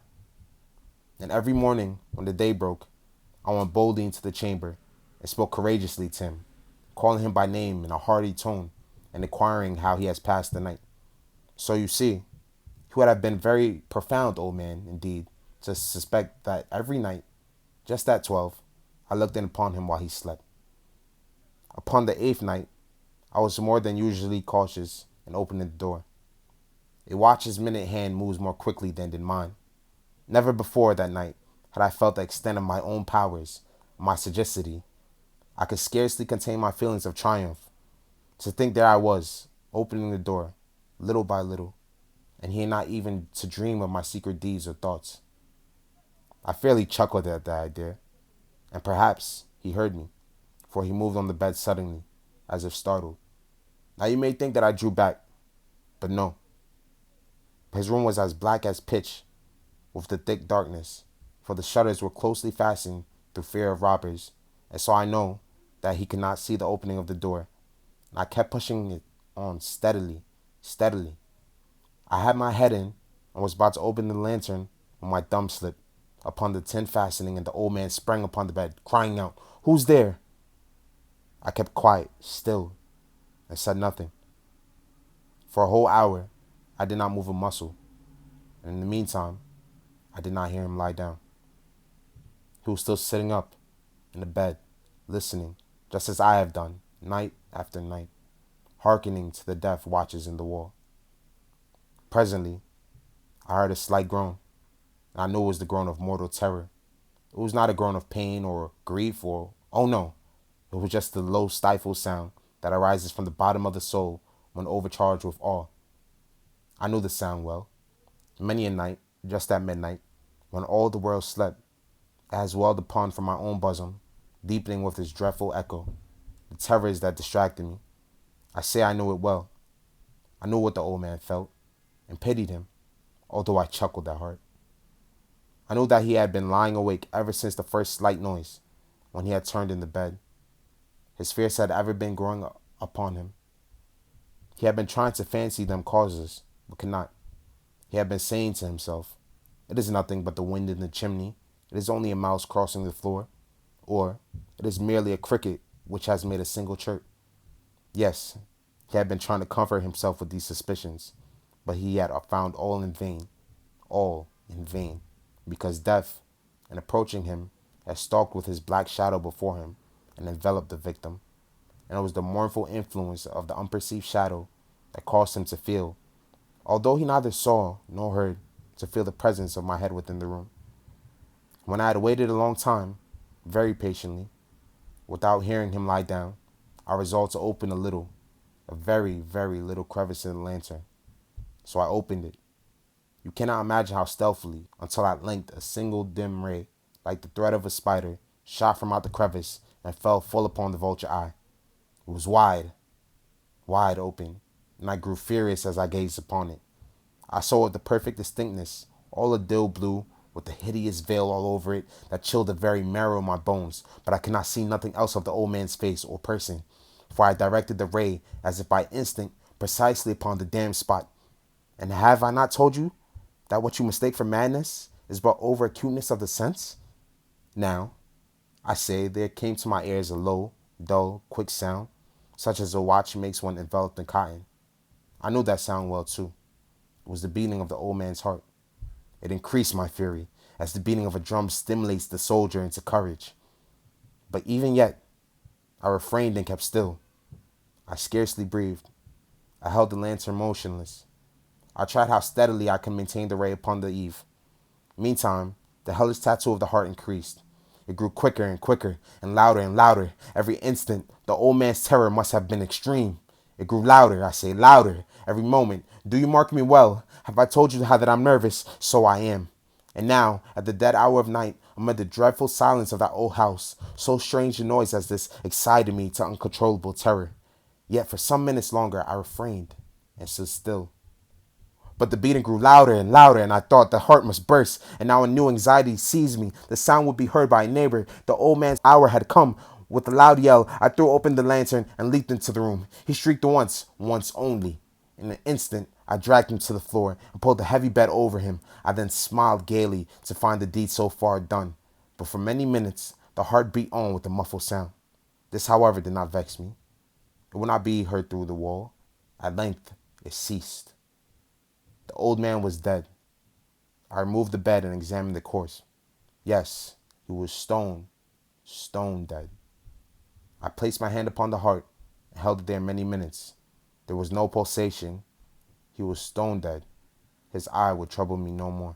And every morning, when the day broke, I went boldly into the chamber and spoke courageously to him, calling him by name in a hearty tone and inquiring how he has passed the night. So you see, he would have been very profound old man, indeed, to suspect that every night, just at 12, I looked in upon him while he slept. Upon the 8th night, I was more than usually cautious and opened the door. A watch's minute hand moves more quickly than did mine. Never before that night had I felt the extent of my own powers, my sagacity. I could scarcely contain my feelings of triumph. To think there I was, opening the door, little by little, and he had not even to dream of my secret deeds or thoughts. I fairly chuckled at the idea, and perhaps he heard me, for he moved on the bed suddenly, as if startled. Now you may think that I drew back, but no. His room was as black as pitch, with the thick darkness, for the shutters were closely fastened through fear of robbers, and so I know that he could not see the opening of the door. And I kept pushing it on steadily, steadily. I had my head in and was about to open the lantern when my thumb slipped upon the tin fastening and the old man sprang upon the bed, crying out, "Who's there?" I kept quiet, still, and said nothing. For a whole hour, I did not move a muscle, and in the meantime, I did not hear him lie down. He was still sitting up in the bed, listening, just as I have done, night after night, hearkening to the death watches in the wall. Presently, I heard a slight groan, and I knew it was the groan of mortal terror. It was not a groan of pain or grief or, oh no, it was just the low stifled sound that arises from the bottom of the soul when overcharged with awe. I knew the sound well. Many a night, just at midnight, when all the world slept, it has welled upon from my own bosom, deepening with its dreadful echo, the terrors that distracted me. I say I knew it well. I knew what the old man felt, and pitied him, although I chuckled at heart. I knew that he had been lying awake ever since the first slight noise, when he had turned in the bed. His fears had ever been growing upon him, He had been trying to fancy them causes, but could not. He had been saying to himself, "It is nothing but the wind in the chimney. It is only a mouse crossing the floor. Or, it is merely a cricket which has made a single chirp." Yes, he had been trying to comfort himself with these suspicions, but he had found all in vain, because death, in approaching him, had stalked with his black shadow before him and enveloped the victim, and it was the mournful influence of the unperceived shadow that caused him to feel, although he neither saw nor heard, to feel the presence of my head within the room. When I had waited a long time, very patiently, without hearing him lie down, I resolved to open a very, very little crevice in the lantern. So I opened it. You cannot imagine how stealthily, until at length a single dim ray, like the thread of a spider, shot from out the crevice and fell full upon the vulture eye. It was wide, wide open, and I grew furious as I gazed upon it. I saw with the perfect distinctness, all a dill blue, with the hideous veil all over it that chilled the very marrow of my bones, but I could not see nothing else of the old man's face or person, for I directed the ray, as if by instinct, precisely upon the damned spot. And have I not told you that what you mistake for madness is but over acuteness of the sense? Now, I say, there came to my ears a low, dull, quick sound, such as a watch makes when enveloped in cotton. I knew that sound well, too. It was the beating of the old man's heart. It increased my fury, as the beating of a drum stimulates the soldier into courage. But even yet, I refrained and kept still. I scarcely breathed. I held the lantern motionless. I tried how steadily I could maintain the ray upon the eve. Meantime, the hellish tattoo of the heart increased. It grew quicker and quicker, and louder every instant. The old man's terror must have been extreme. It grew louder, I say, louder, every moment. Do you mark me well? Have I told you how that I'm nervous? So I am. And now, at the dead hour of night, amid the dreadful silence of that old house, so strange a noise as this excited me to uncontrollable terror. Yet for some minutes longer I refrained and stood still. But the beating grew louder and louder, and I thought the heart must burst. And now a new anxiety seized me. The sound would be heard by a neighbor. The old man's hour had come. With a loud yell, I threw open the lantern and leaped into the room. He shrieked once only. In an instant, I dragged him to the floor and pulled the heavy bed over him. I then smiled gaily to find the deed so far done. But for many minutes, the heart beat on with a muffled sound. This, however, did not vex me. It would not be heard through the wall. At length, it ceased. The old man was dead. I removed the bed and examined the corpse. Yes, he was stone dead. I placed my hand upon the heart and held it there many minutes. There was no pulsation. He was stone dead. His eye would trouble me no more.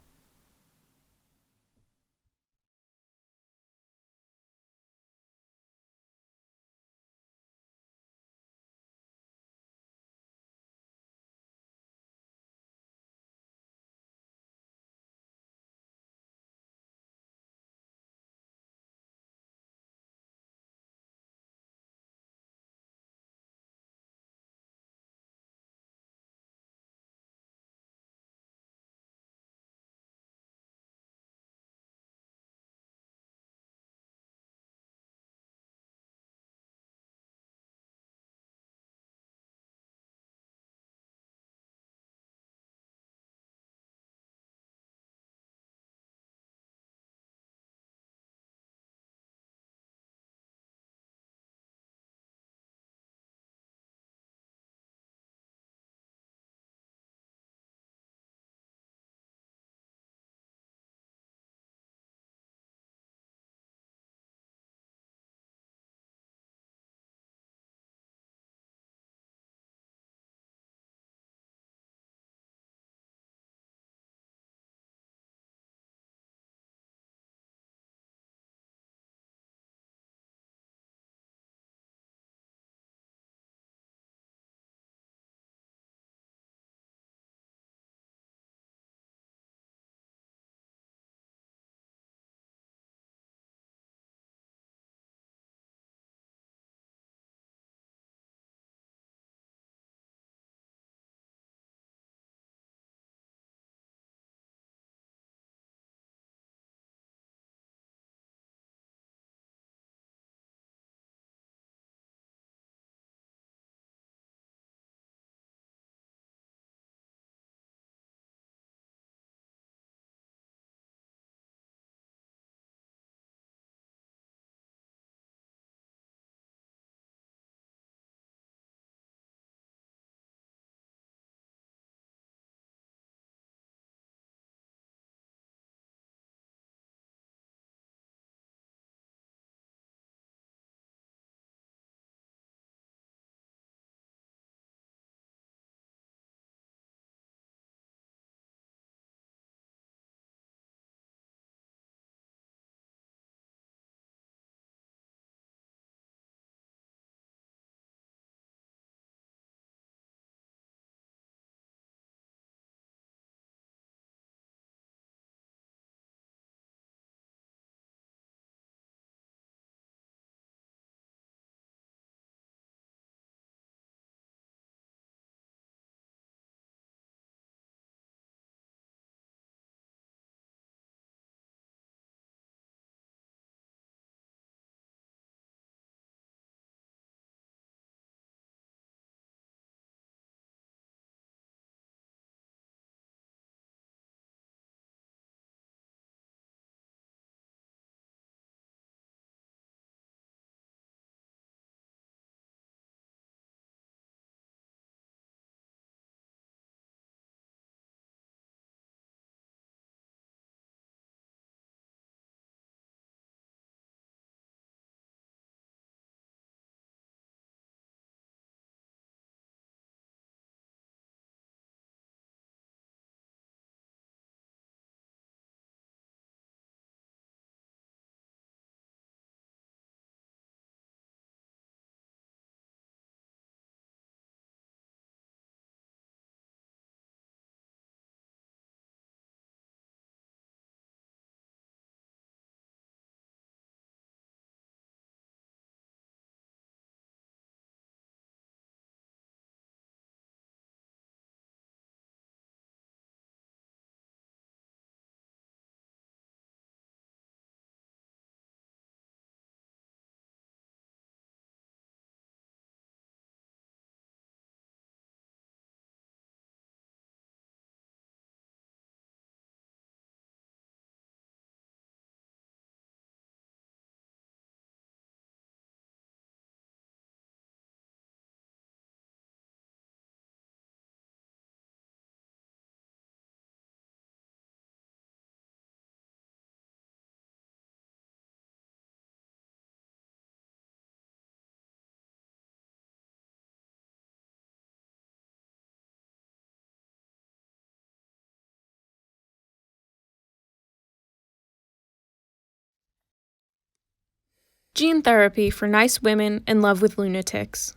Gene therapy for nice women in love with lunatics.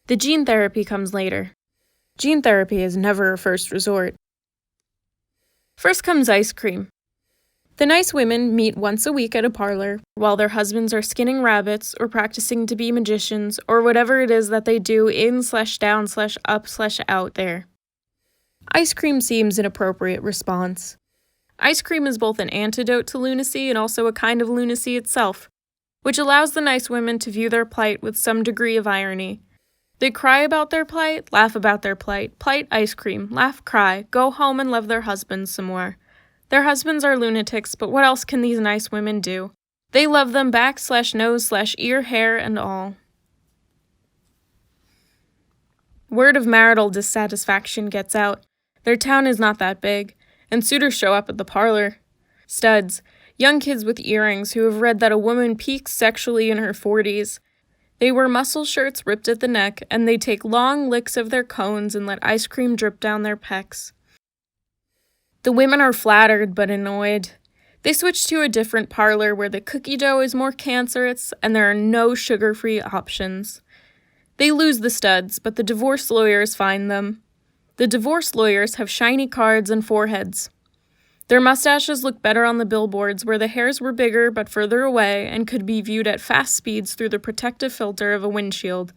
The gene therapy comes later. Gene therapy is never a first resort. First comes ice cream. The nice women meet once a week at a parlor while their husbands are skinning rabbits or practicing to be magicians or whatever it is that they do in/down/up/out there. Ice cream seems an appropriate response. Ice cream is both an antidote to lunacy and also a kind of lunacy itself, which allows the nice women to view their plight with some degree of irony. They cry about their plight, laugh about their plight, ice cream, laugh, cry, go home and love their husbands some more. Their husbands are lunatics, but what else can these nice women do? They love them back/nose/ear, hair, and all. Word of marital dissatisfaction gets out. Their town is not that big, and suitors show up at the parlor. Studs, young kids with earrings who have read that a woman peaks sexually in her 40s. They wear muscle shirts ripped at the neck, and they take long licks of their cones and let ice cream drip down their pecs. The women are flattered but annoyed. They switch to a different parlor where the cookie dough is more cancerous and there are no sugar-free options. They lose the studs, but the divorce lawyers find them. The divorce lawyers have shiny cards and foreheads. Their mustaches look better on the billboards where the hairs were bigger but further away and could be viewed at fast speeds through the protective filter of a windshield.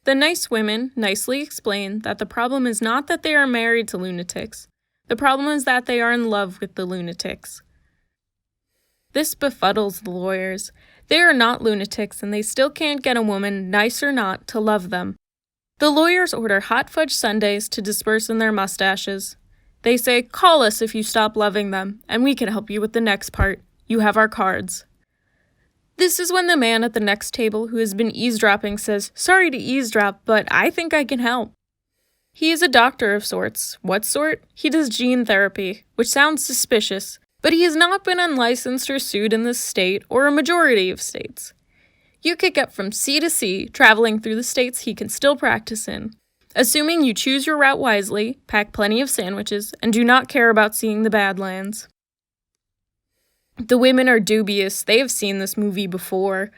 The nice women nicely explain that the problem is not that they are married to lunatics. The problem is that they are in love with the lunatics. This befuddles the lawyers. They are not lunatics and they still can't get a woman, nice or not, to love them. The lawyers order hot fudge sundaes to disperse in their mustaches. They say, call us if you stop loving them, and we can help you with the next part. You have our cards. This is when the man at the next table who has been eavesdropping says, sorry to eavesdrop, but I think I can help. He is a doctor of sorts. What sort? He does gene therapy, which sounds suspicious, but he has not been unlicensed or sued in this state or a majority of states. You could get from sea to sea, traveling through the states he can still practice in. Assuming you choose your route wisely, pack plenty of sandwiches, and do not care about seeing the Badlands. The women are dubious. They have seen this movie before.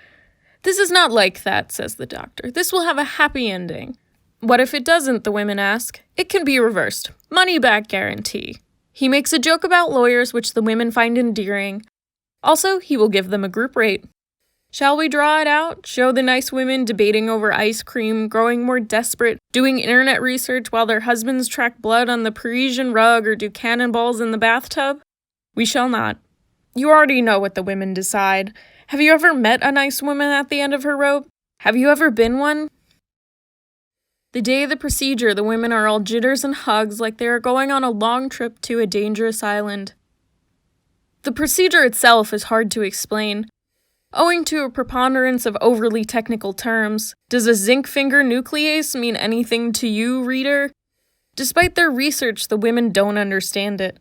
This is not like that, says the doctor. This will have a happy ending. What if it doesn't, the women ask. It can be reversed. Money back guarantee. He makes a joke about lawyers, which the women find endearing. Also, he will give them a group rate. Shall we draw it out? Show the nice women debating over ice cream, growing more desperate, doing internet research while their husbands track blood on the Parisian rug or do cannonballs in the bathtub? We shall not. You already know what the women decide. Have you ever met a nice woman at the end of her rope? Have you ever been one? The day of the procedure, the women are all jitters and hugs like they are going on a long trip to a dangerous island. The procedure itself is hard to explain. Owing to a preponderance of overly technical terms, does a zinc finger nuclease mean anything to you, reader? Despite their research, the women don't understand it.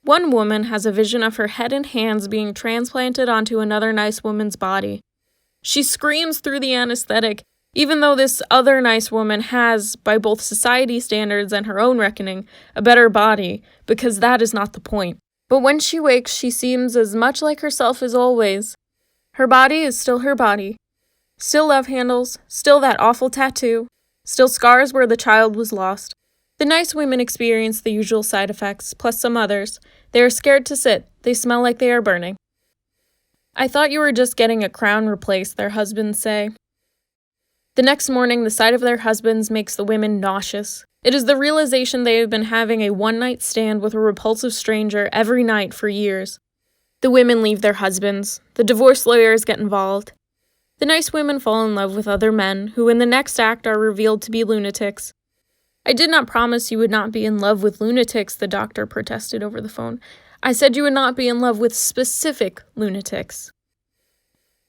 One woman has a vision of her head and hands being transplanted onto another nice woman's body. She screams through the anesthetic, even though this other nice woman has, by both society standards and her own reckoning, a better body, because that is not the point. But when she wakes, she seems as much like herself as always. Her body is still her body. Still love handles, still that awful tattoo, still scars where the child was lost. The nice women experience the usual side effects, plus some others. They are scared to sit. They smell like they are burning. I thought you were just getting a crown replaced, their husbands say. The next morning, the sight of their husbands makes the women nauseous. It is the realization they have been having a one-night stand with a repulsive stranger every night for years. The women leave their husbands. The divorce lawyers get involved. The nice women fall in love with other men, who in the next act are revealed to be lunatics. I did not promise you would not be in love with lunatics, the doctor protested over the phone. I said you would not be in love with specific lunatics.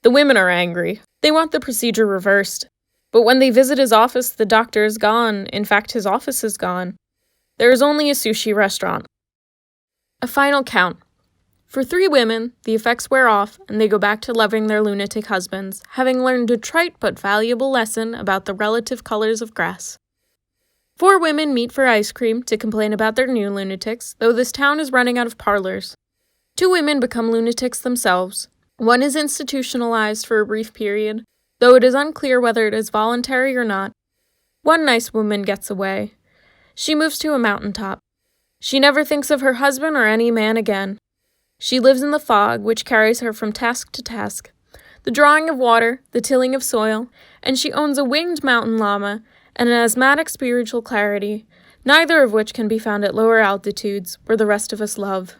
The women are angry. They want the procedure reversed. But when they visit his office, the doctor is gone. In fact, his office is gone. There is only a sushi restaurant. A final count. For 3 women, the effects wear off, and they go back to loving their lunatic husbands, having learned a trite but valuable lesson about the relative colors of grass. 4 women meet for ice cream to complain about their new lunatics, though this town is running out of parlors. Two women become lunatics themselves. One is institutionalized for a brief period, though it is unclear whether it is voluntary or not. One nice woman gets away. She moves to a mountaintop. She never thinks of her husband or any man again. She lives in the fog, which carries her from task to task. The drawing of water, the tilling of soil, and she owns a winged mountain llama and an asthmatic spiritual clarity, neither of which can be found at lower altitudes, where the rest of us love.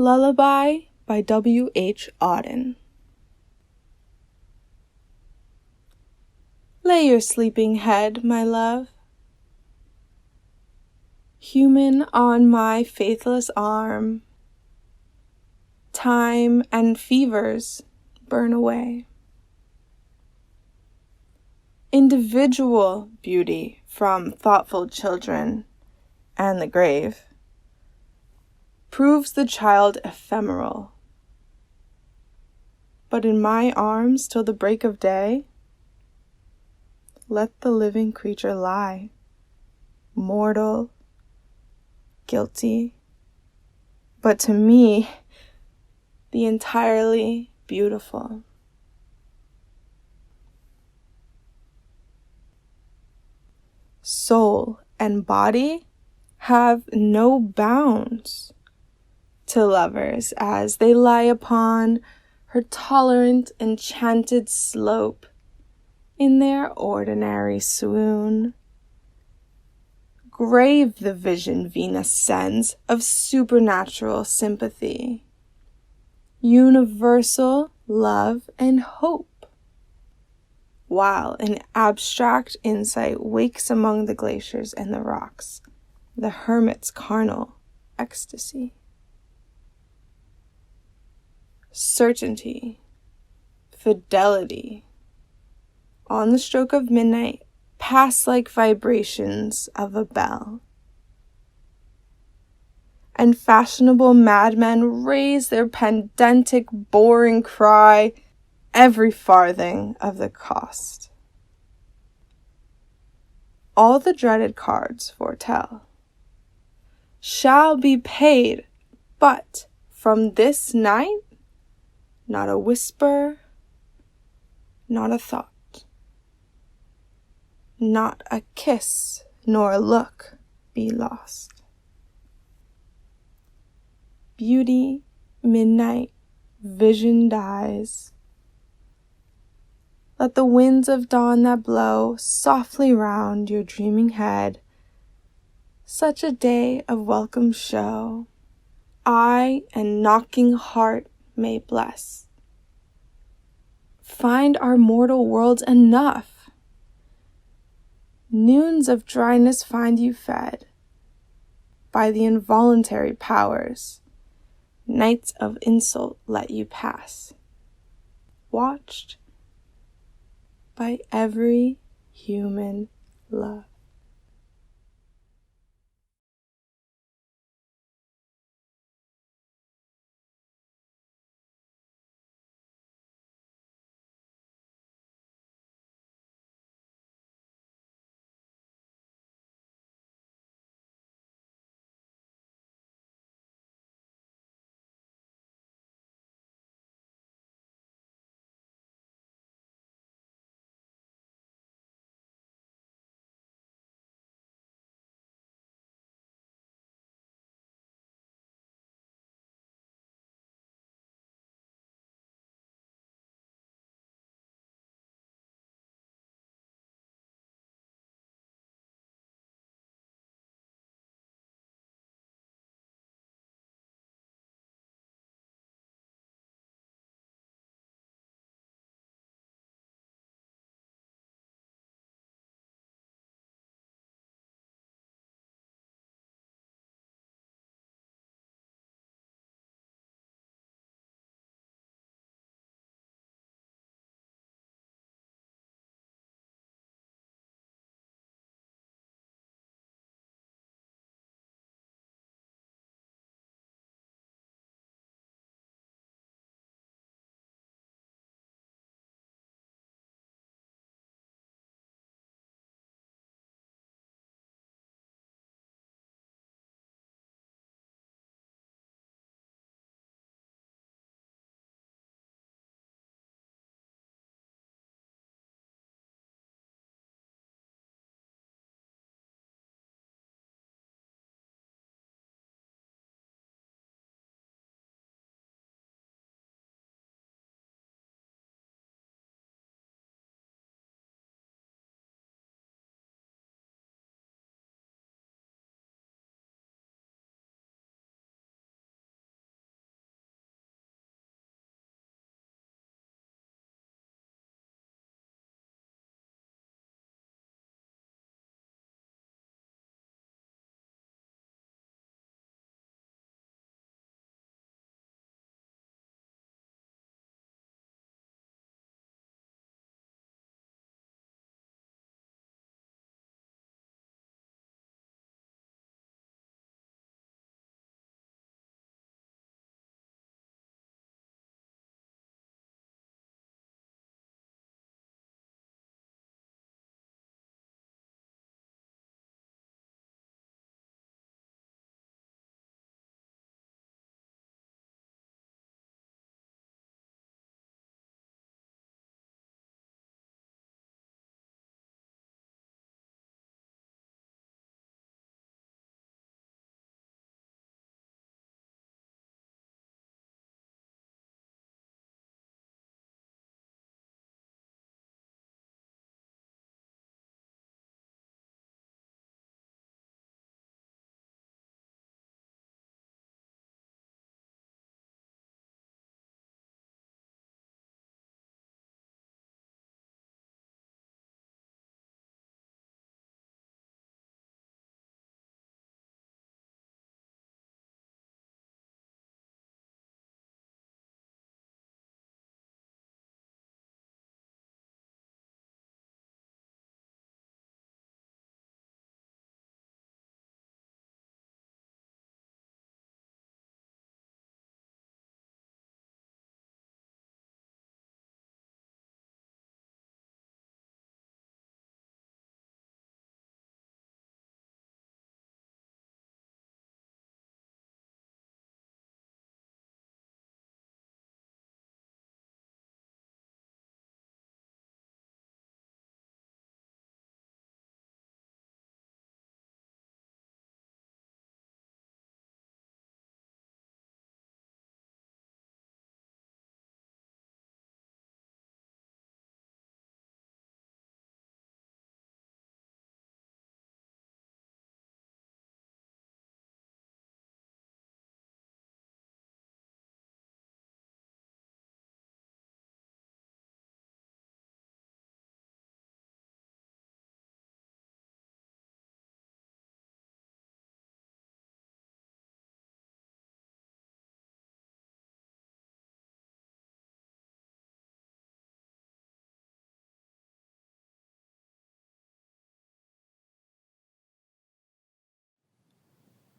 Lullaby by W.H. Auden. Lay your sleeping head, my love, human on my faithless arm. Time and fevers burn away. Individual beauty from thoughtful children and the grave proves the child ephemeral. But in my arms till the break of day, let the living creature lie, mortal, guilty, but to me, the entirely beautiful. Soul and body have no bounds to lovers as they lie upon her tolerant, enchanted slope in their ordinary swoon. Grave the vision Venus sends of supernatural sympathy, universal love and hope, while an abstract insight wakes among the glaciers and the rocks, the hermit's carnal ecstasy. Certainty, fidelity, on the stroke of midnight, pass like vibrations of a bell. And fashionable madmen raise their pedantic, boring cry, every farthing of the cost. All the dreaded cards foretell shall be paid, but from this night, not a whisper, not a thought. Not a kiss nor a look be lost. Beauty, midnight, vision dies. Let the winds of dawn that blow softly round your dreaming head such a day of welcome show, eye and knocking heart may bless. Find our mortal worlds enough. Noons of dryness find you fed by the involuntary powers. Nights of insult let you pass, watched by every human love.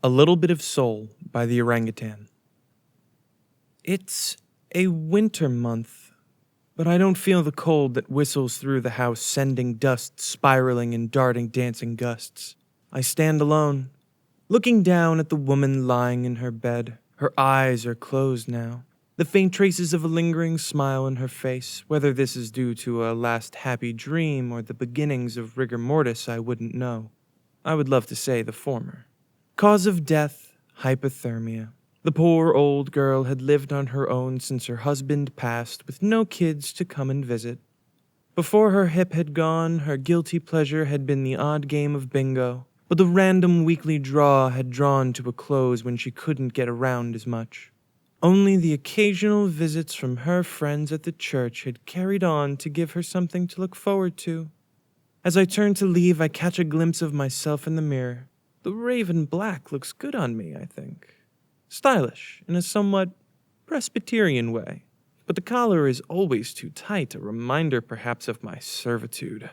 A Little Bit of Soul by the Orangutan. It's a winter month, but I don't feel the cold that whistles through the house, sending dust spiraling and darting dancing gusts. I stand alone, looking down at the woman lying in her bed. Her eyes are closed now, the faint traces of a lingering smile in her face. Whether this is due to a last happy dream or the beginnings of rigor mortis, I wouldn't know. I would love to say the former. Cause of death, hypothermia. The poor old girl had lived on her own since her husband passed, with no kids to come and visit. Before her hip had gone, her guilty pleasure had been the odd game of bingo, but the random weekly draw had drawn to a close when she couldn't get around as much. Only the occasional visits from her friends at the church had carried on to give her something to look forward to. As I turn to leave, I catch a glimpse of myself in the mirror. The raven black looks good on me, I think. Stylish, in a somewhat Presbyterian way. But the collar is always too tight, a reminder perhaps of my servitude.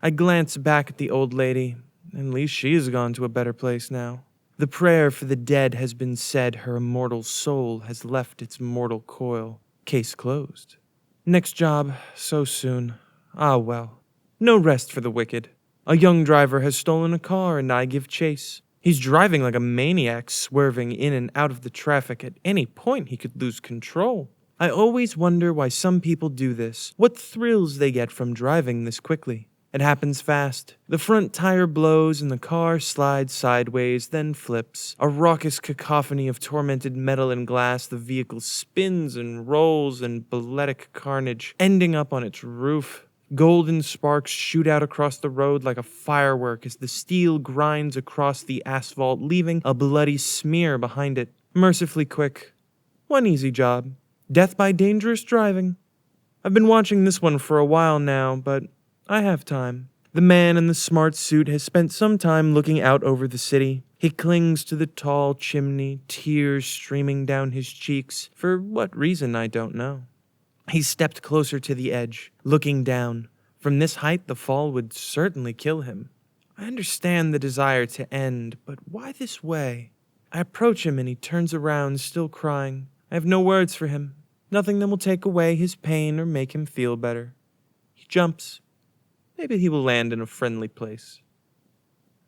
I glance back at the old lady. At least she has gone to a better place now. The prayer for the dead has been said. Her immortal soul has left its mortal coil. Case closed. Next job, so soon. Ah well. No rest for the wicked. A young driver has stolen a car and I give chase. He's driving like a maniac, swerving in and out of the traffic. At any point he could lose control. I always wonder why some people do this, what thrills they get from driving this quickly. It happens fast. The front tire blows and the car slides sideways, then flips. A raucous cacophony of tormented metal and glass, the vehicle spins and rolls in balletic carnage, ending up on its roof. Golden sparks shoot out across the road like a firework as the steel grinds across the asphalt, leaving a bloody smear behind it. Mercifully quick. One easy job. Death by dangerous driving. I've been watching this one for a while now, but I have time. The man in the smart suit has spent some time looking out over the city. He clings to the tall chimney, tears streaming down his cheeks. For what reason, I don't know. He stepped closer to the edge, looking down. From this height, the fall would certainly kill him. I understand the desire to end, but why this way? I approach him and he turns around, still crying. I have no words for him. Nothing that will take away his pain or make him feel better. He jumps. Maybe he will land in a friendly place.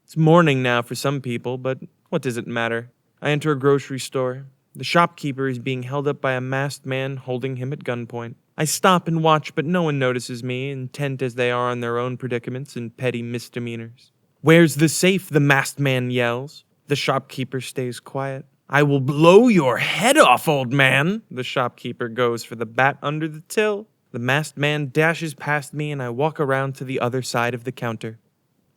It's morning now for some people, but what does it matter? I enter a grocery store. The shopkeeper is being held up by a masked man holding him at gunpoint. I stop and watch, but no one notices me, intent as they are on their own predicaments and petty misdemeanors. "Where's the safe?" the masked man yells. The shopkeeper stays quiet. "I will blow your head off, old man!" The shopkeeper goes for the bat under the till. The masked man dashes past me and I walk around to the other side of the counter.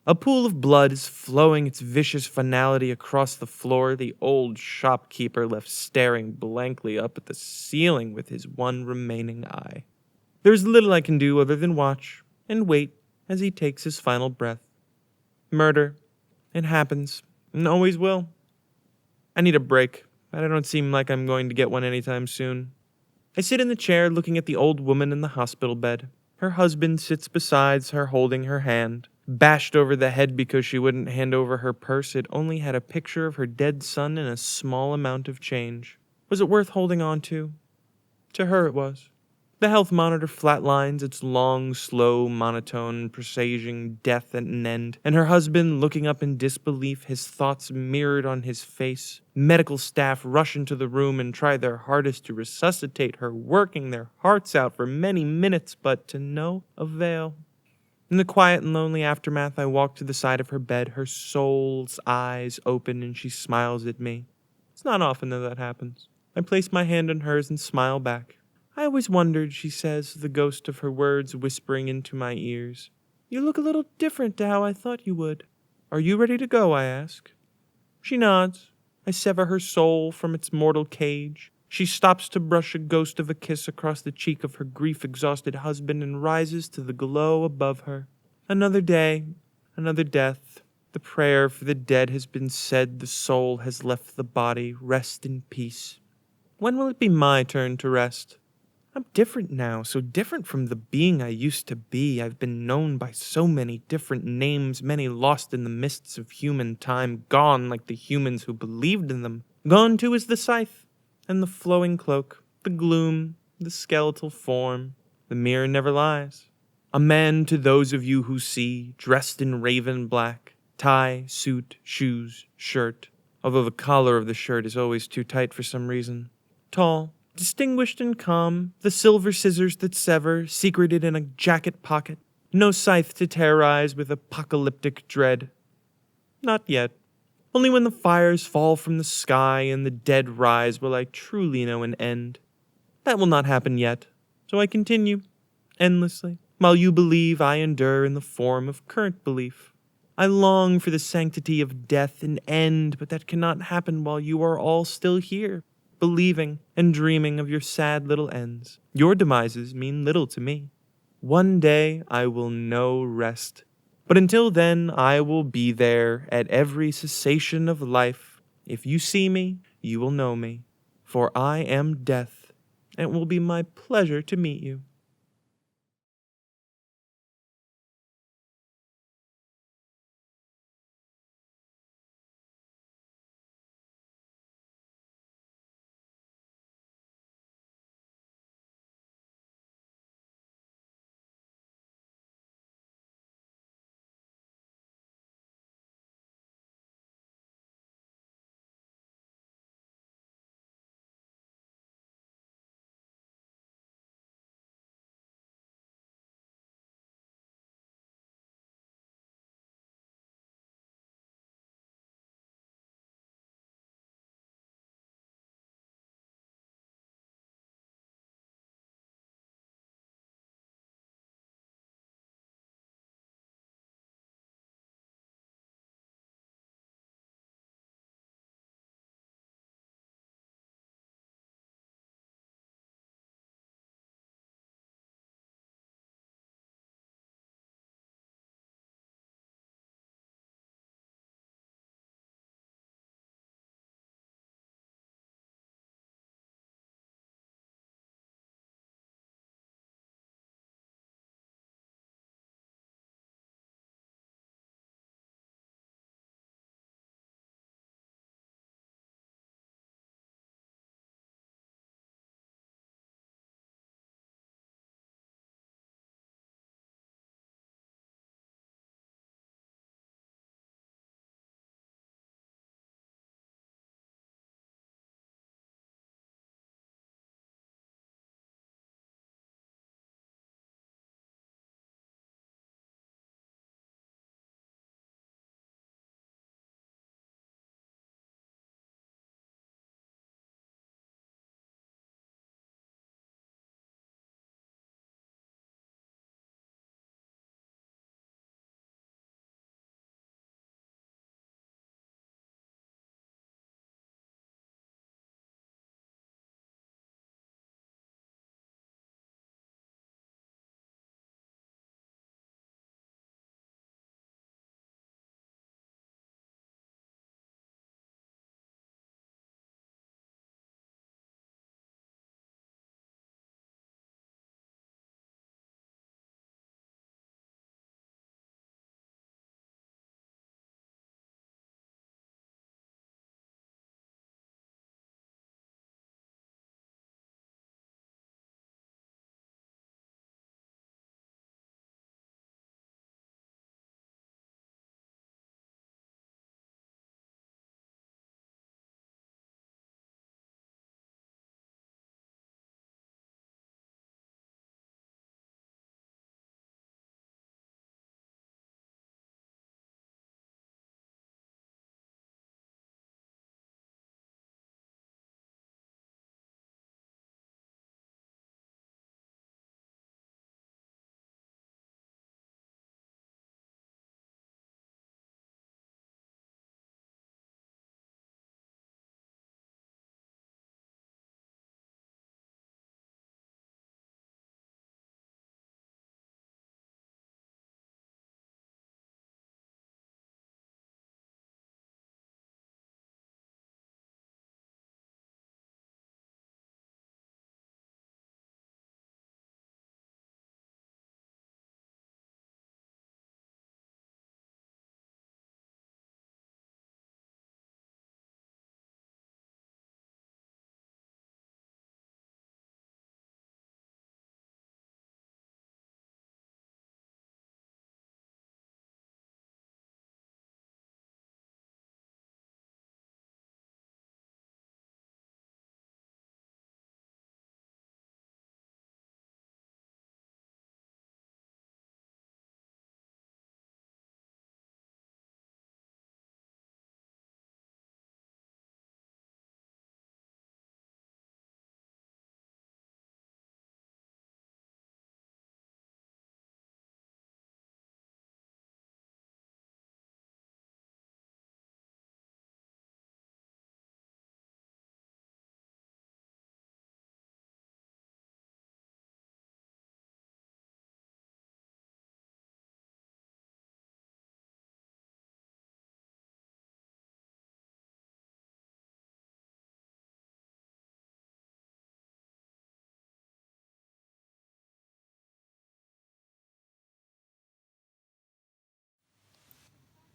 A pool of blood is flowing its vicious finality across the floor, the old shopkeeper left staring blankly up at the ceiling with his one remaining eye. There's little I can do other than watch and wait as he takes his final breath. Murder. It happens, and always will. I need a break, but I don't seem like I'm going to get one anytime soon. I sit in the chair looking at the old woman in the hospital bed. Her husband sits beside her holding her hand. Bashed over the head because she wouldn't hand over her purse, it only had a picture of her dead son and a small amount of change. Was it worth holding on to? To her it was. The health monitor flatlines, its long, slow monotone presaging death at an end, and her husband looking up in disbelief, his thoughts mirrored on his face. Medical staff rush into the room and try their hardest to resuscitate her, working their hearts out for many minutes, but to no avail. In the quiet and lonely aftermath, I walk to the side of her bed, her soul's eyes open, and she smiles at me. It's not often that happens. I place my hand on hers and smile back. "I always wondered," she says, the ghost of her words whispering into my ears. "You look a little different to how I thought you would." "Are you ready to go?" I ask. She nods. I sever her soul from its mortal cage. She stops to brush a ghost of a kiss across the cheek of her grief-exhausted husband and rises to the glow above her. Another day, another death. The prayer for the dead has been said. The soul has left the body. Rest in peace. When will it be my turn to rest? I'm different now, so different from the being I used to be. I've been known by so many different names, many lost in the mists of human time, gone like the humans who believed in them. Gone too is the scythe, and the flowing cloak, the gloom, the skeletal form. The mirror never lies. A man to those of you who see, dressed in raven black, tie, suit, shoes, shirt, although the collar of the shirt is always too tight for some reason. Tall, distinguished and calm, the silver scissors that sever, secreted in a jacket pocket. No scythe to terrorize with apocalyptic dread. Not yet. Only when the fires fall from the sky and the dead rise will I truly know an end. That will not happen yet, so I continue, endlessly, while you believe I endure in the form of current belief. I long for the sanctity of death and end, but that cannot happen while you are all still here, believing and dreaming of your sad little ends. Your demises mean little to me. One day I will know rest, but until then I will be there at every cessation of life. If you see me, you will know me, for I am death, and it will be my pleasure to meet you.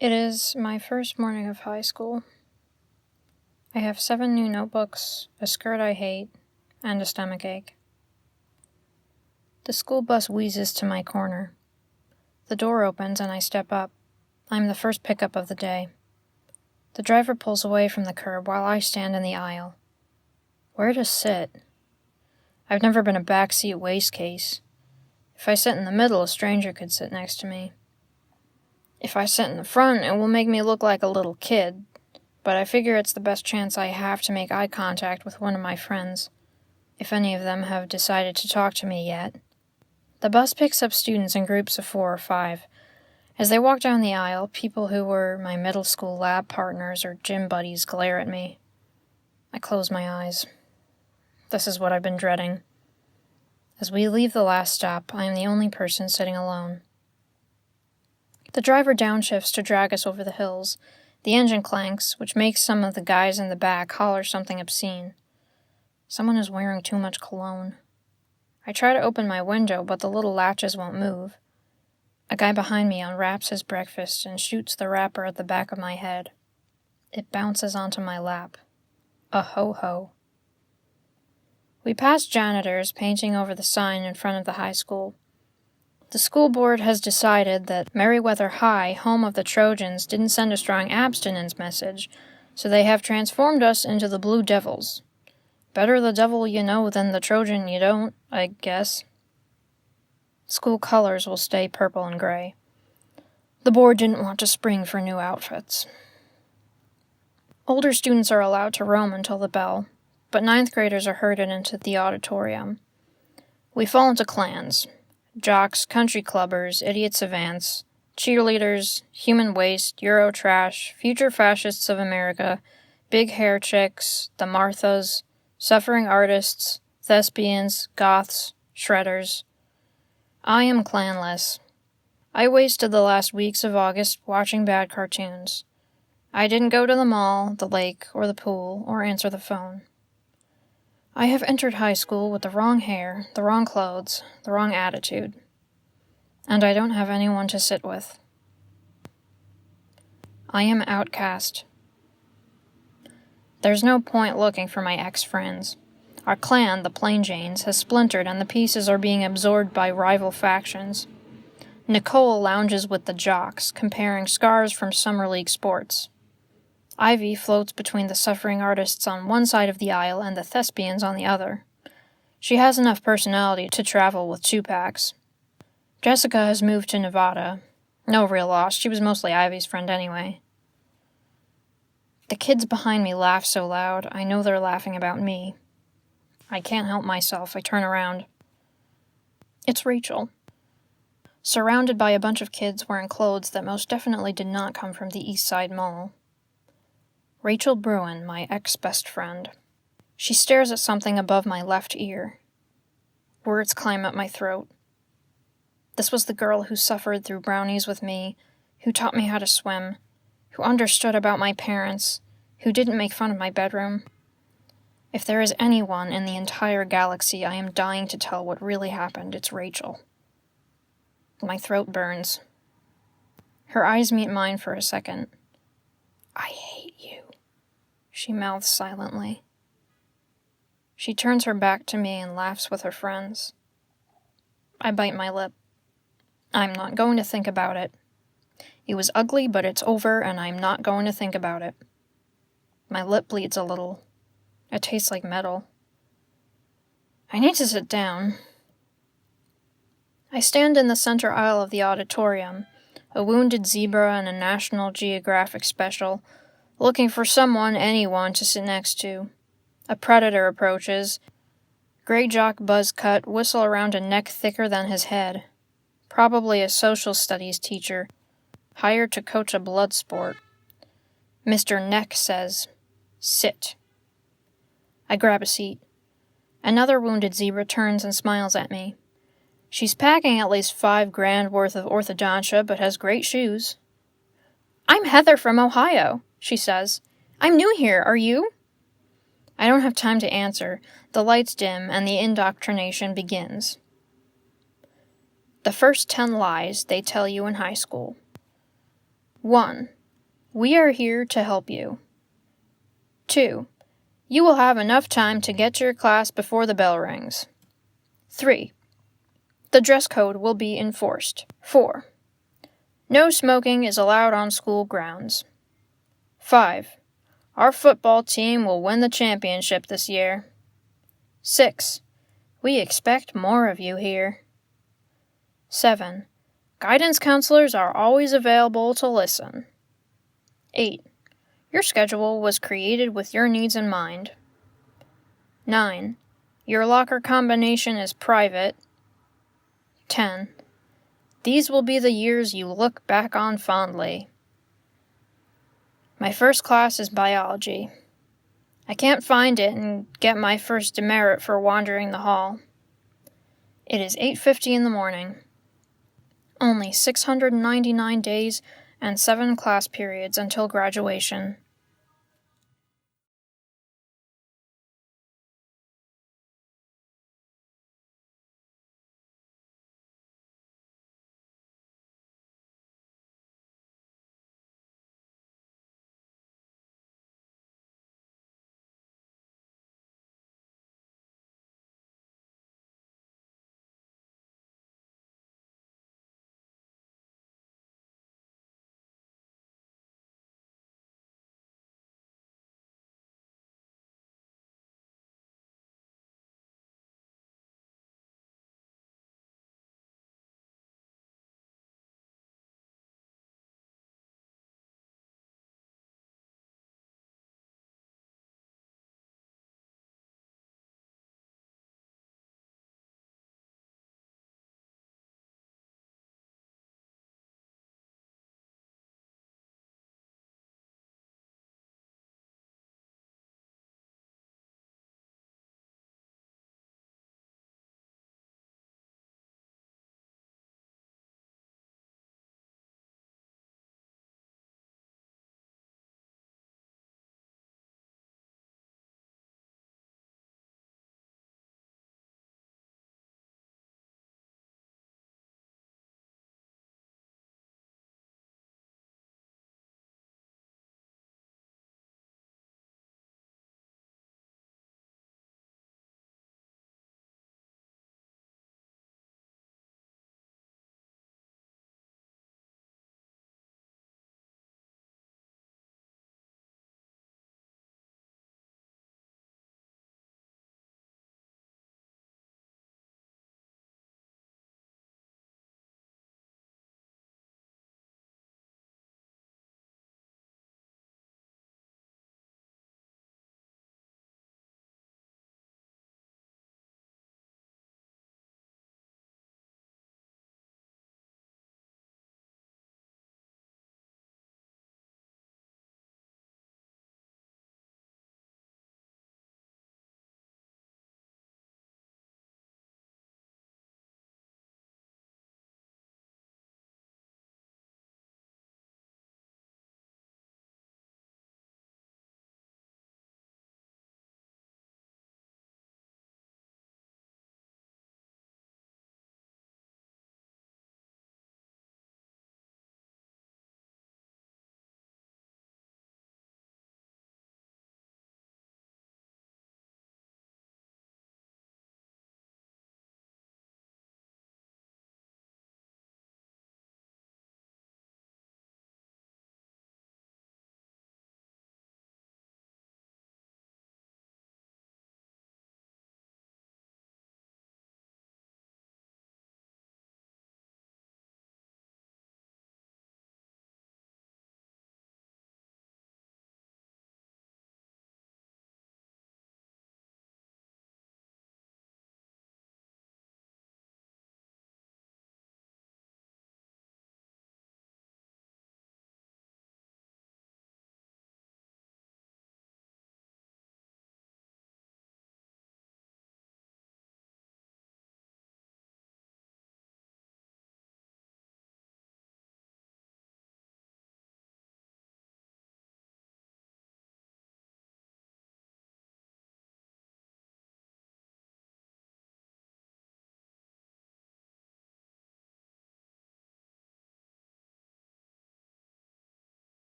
It is my first morning of high school. I have 7 new notebooks, a skirt I hate, and a stomachache. The school bus wheezes to my corner. The door opens and I step up. I'm the first pickup of the day. The driver pulls away from the curb while I stand in the aisle. Where to sit? I've never been a backseat waste case. If I sit in the middle, a stranger could sit next to me. If I sit in the front, it will make me look like a little kid, but I figure it's the best chance I have to make eye contact with one of my friends, if any of them have decided to talk to me yet. The bus picks up students in groups of 4 or 5. As they walk down the aisle, people who were my middle school lab partners or gym buddies glare at me. I close my eyes. This is what I've been dreading. As we leave the last stop, I am the only person sitting alone. The driver downshifts to drag us over the hills. The engine clanks, which makes some of the guys in the back holler something obscene. Someone is wearing too much cologne. I try to open my window, but the little latches won't move. A guy behind me unwraps his breakfast and shoots the wrapper at the back of my head. It bounces onto my lap. A ho-ho. We pass janitors painting over the sign in front of the high school. The school board has decided that Meriwether High, home of the Trojans, didn't send a strong abstinence message, so they have transformed us into the Blue Devils. Better the devil you know than the Trojan you don't, I guess. School colors will stay purple and gray. The board didn't want to spring for new outfits. Older students are allowed to roam until the bell, but 9th graders are herded into the auditorium. We fall into clans. Jocks, country clubbers, idiot savants, cheerleaders, human waste, Eurotrash, future fascists of America, big hair chicks, the Marthas, suffering artists, thespians, goths, shredders. I am clanless. I wasted the last weeks of August watching bad cartoons. I didn't go to the mall, the lake, or the pool, or answer the phone. I have entered high school with the wrong hair, the wrong clothes, the wrong attitude. And I don't have anyone to sit with. I am outcast. There's no point looking for my ex-friends. Our clan, the Plain Janes, has splintered and the pieces are being absorbed by rival factions. Nicole lounges with the jocks, comparing scars from summer league sports. Ivy floats between the suffering artists on one side of the aisle and the thespians on the other. She has enough personality to travel with 2-packs. Jessica has moved to Nevada. No real loss, she was mostly Ivy's friend anyway. The kids behind me laugh so loud, I know they're laughing about me. I can't help myself, I turn around. It's Rachel. Surrounded by a bunch of kids wearing clothes that most definitely did not come from the East Side Mall. Rachel Bruin, my ex-best friend. She stares at something above my left ear. Words climb up my throat. This was the girl who suffered through brownies with me, who taught me how to swim, who understood about my parents, who didn't make fun of my bedroom. If there is anyone in the entire galaxy I am dying to tell what really happened, it's Rachel. My throat burns. Her eyes meet mine for a second. I hate you, she mouths silently. She turns her back to me and laughs with her friends. I bite my lip. I'm not going to think about it. It was ugly, but it's over, and I'm not going to think about it. My lip bleeds a little. It tastes like metal. I need to sit down. I stand in the center aisle of the auditorium, a wounded zebra in a National Geographic special, looking for anyone to sit next to. A predator approaches. Gray jock buzz cut, whistle around a neck thicker than his head. Probably a social studies teacher, hired to coach a blood sport. Mr. Neck says, "Sit." I grab a seat. Another wounded zebra turns and smiles at me. She's packing at least $5,000 worth of orthodontia, but has great shoes. "I'm Heather from Ohio," she says. "I'm new here, are you?" I don't have time to answer. The lights dim and the indoctrination begins. The first 10 lies they tell you in high school. 1. We are here to help you. 2. You will have enough time to get to your class before the bell rings. 3. The dress code will be enforced. 4. No smoking is allowed on school grounds. 5. Our football team will win the championship this year. 6. We expect more of you here. 7. Guidance counselors are always available to listen. 8. Your schedule was created with your needs in mind. 9. Your locker combination is private. 10. These will be the years you look back on fondly. My first class is biology. I can't find it and get my first demerit for wandering the hall. It is 8:50 in the morning. Only 699 days and 7 class periods until graduation.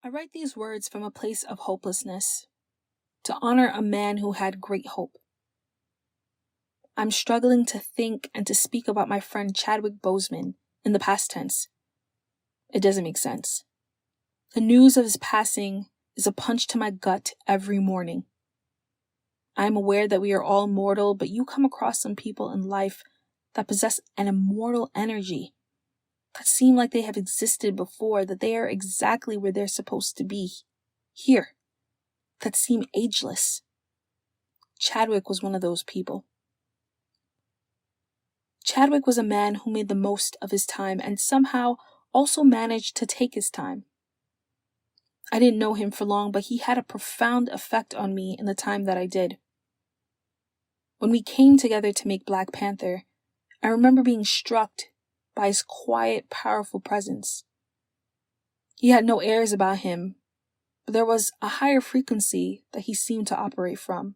I write these words from a place of hopelessness, to honor a man who had great hope. I'm struggling to think and to speak about my friend Chadwick Boseman in the past tense. It doesn't make sense. The news of his passing is a punch to my gut every morning. I am aware that we are all mortal, but you come across some people in life that possess an immortal energy, that seem like they have existed before, that they are exactly where they're supposed to be, here, that seem ageless. Chadwick was one of those people. Chadwick was a man who made the most of his time and somehow also managed to take his time. I didn't know him for long, but he had a profound effect on me in the time that I did. When we came together to make Black Panther, I remember being struck by his quiet, powerful presence. He had no airs about him, but there was a higher frequency that he seemed to operate from.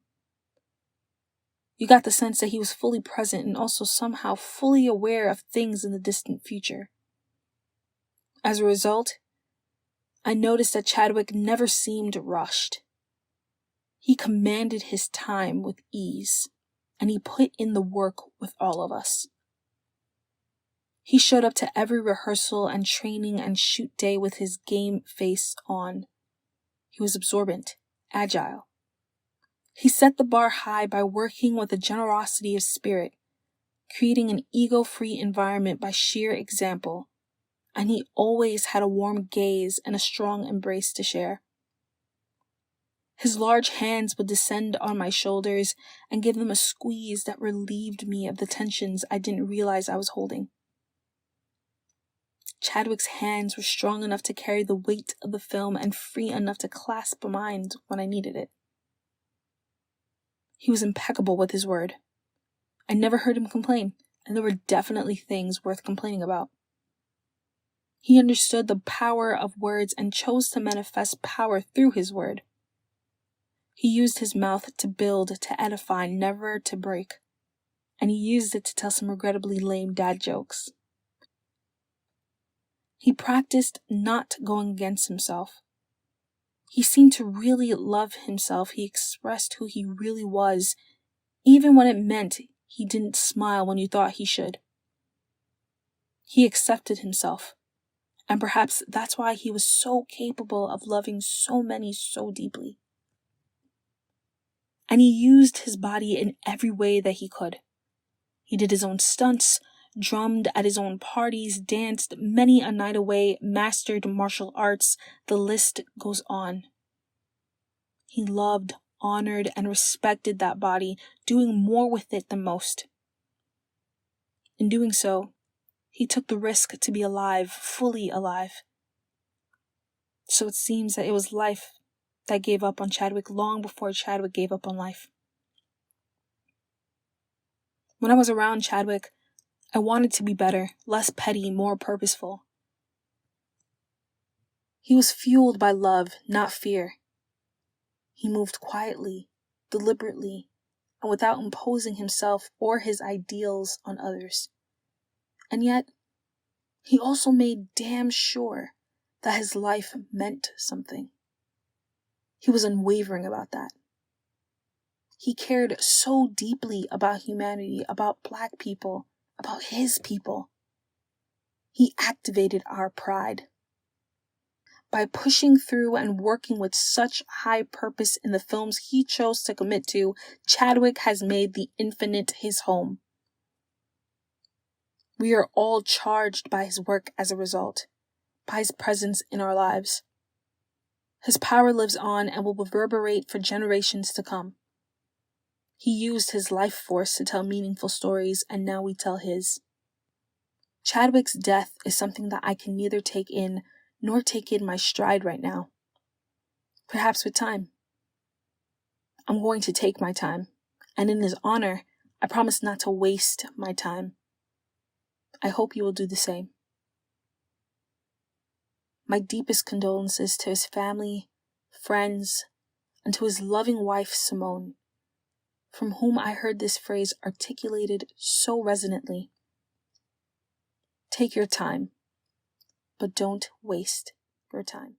You got the sense that he was fully present and also somehow fully aware of things in the distant future. As a result, I noticed that Chadwick never seemed rushed. He commanded his time with ease, and he put in the work with all of us. He showed up to every rehearsal and training and shoot day with his game face on. He was absorbent, agile. He set the bar high by working with a generosity of spirit, creating an ego-free environment by sheer example, and he always had a warm gaze and a strong embrace to share. His large hands would descend on my shoulders and give them a squeeze that relieved me of the tensions I didn't realize I was holding. Chadwick's hands were strong enough to carry the weight of the film and free enough to clasp mine when I needed it. He was impeccable with his word. I never heard him complain, and there were definitely things worth complaining about. He understood the power of words and chose to manifest power through his word. He used his mouth to build, to edify, never to break. And he used it to tell some regrettably lame dad jokes. He practiced not going against himself. He seemed to really love himself. He expressed who he really was, even when it meant he didn't smile when you thought he should. He accepted himself, and perhaps that's why he was so capable of loving so many so deeply. And he used his body in every way that he could. He did his own stunts, drummed at his own parties, danced many a night away, mastered martial arts. The list goes on. He loved, honored, and respected that body, doing more with it than most. In doing so, he took the risk to be alive, fully alive. So it seems that it was life that gave up on Chadwick long before Chadwick gave up on life. When I was around Chadwick, I wanted to be better, less petty, more purposeful. He was fueled by love, not fear. He moved quietly, deliberately, and without imposing himself or his ideals on others. And yet, he also made damn sure that his life meant something. He was unwavering about that. He cared so deeply about humanity, about Black people, about his people. He activated our pride. By pushing through and working with such high purpose in the films he chose to commit to, Chadwick has made the infinite his home. We are all charged by his work as a result, by his presence in our lives. His power lives on and will reverberate for generations to come. He used his life force to tell meaningful stories, and now we tell his. Chadwick's death is something that I can neither take in nor take in my stride right now. Perhaps with time. I'm going to take my time, and in his honor, I promise not to waste my time. I hope you will do the same. My deepest condolences to his family, friends, and to his loving wife, Simone, from whom I heard this phrase articulated so resonantly. Take your time, but don't waste your time.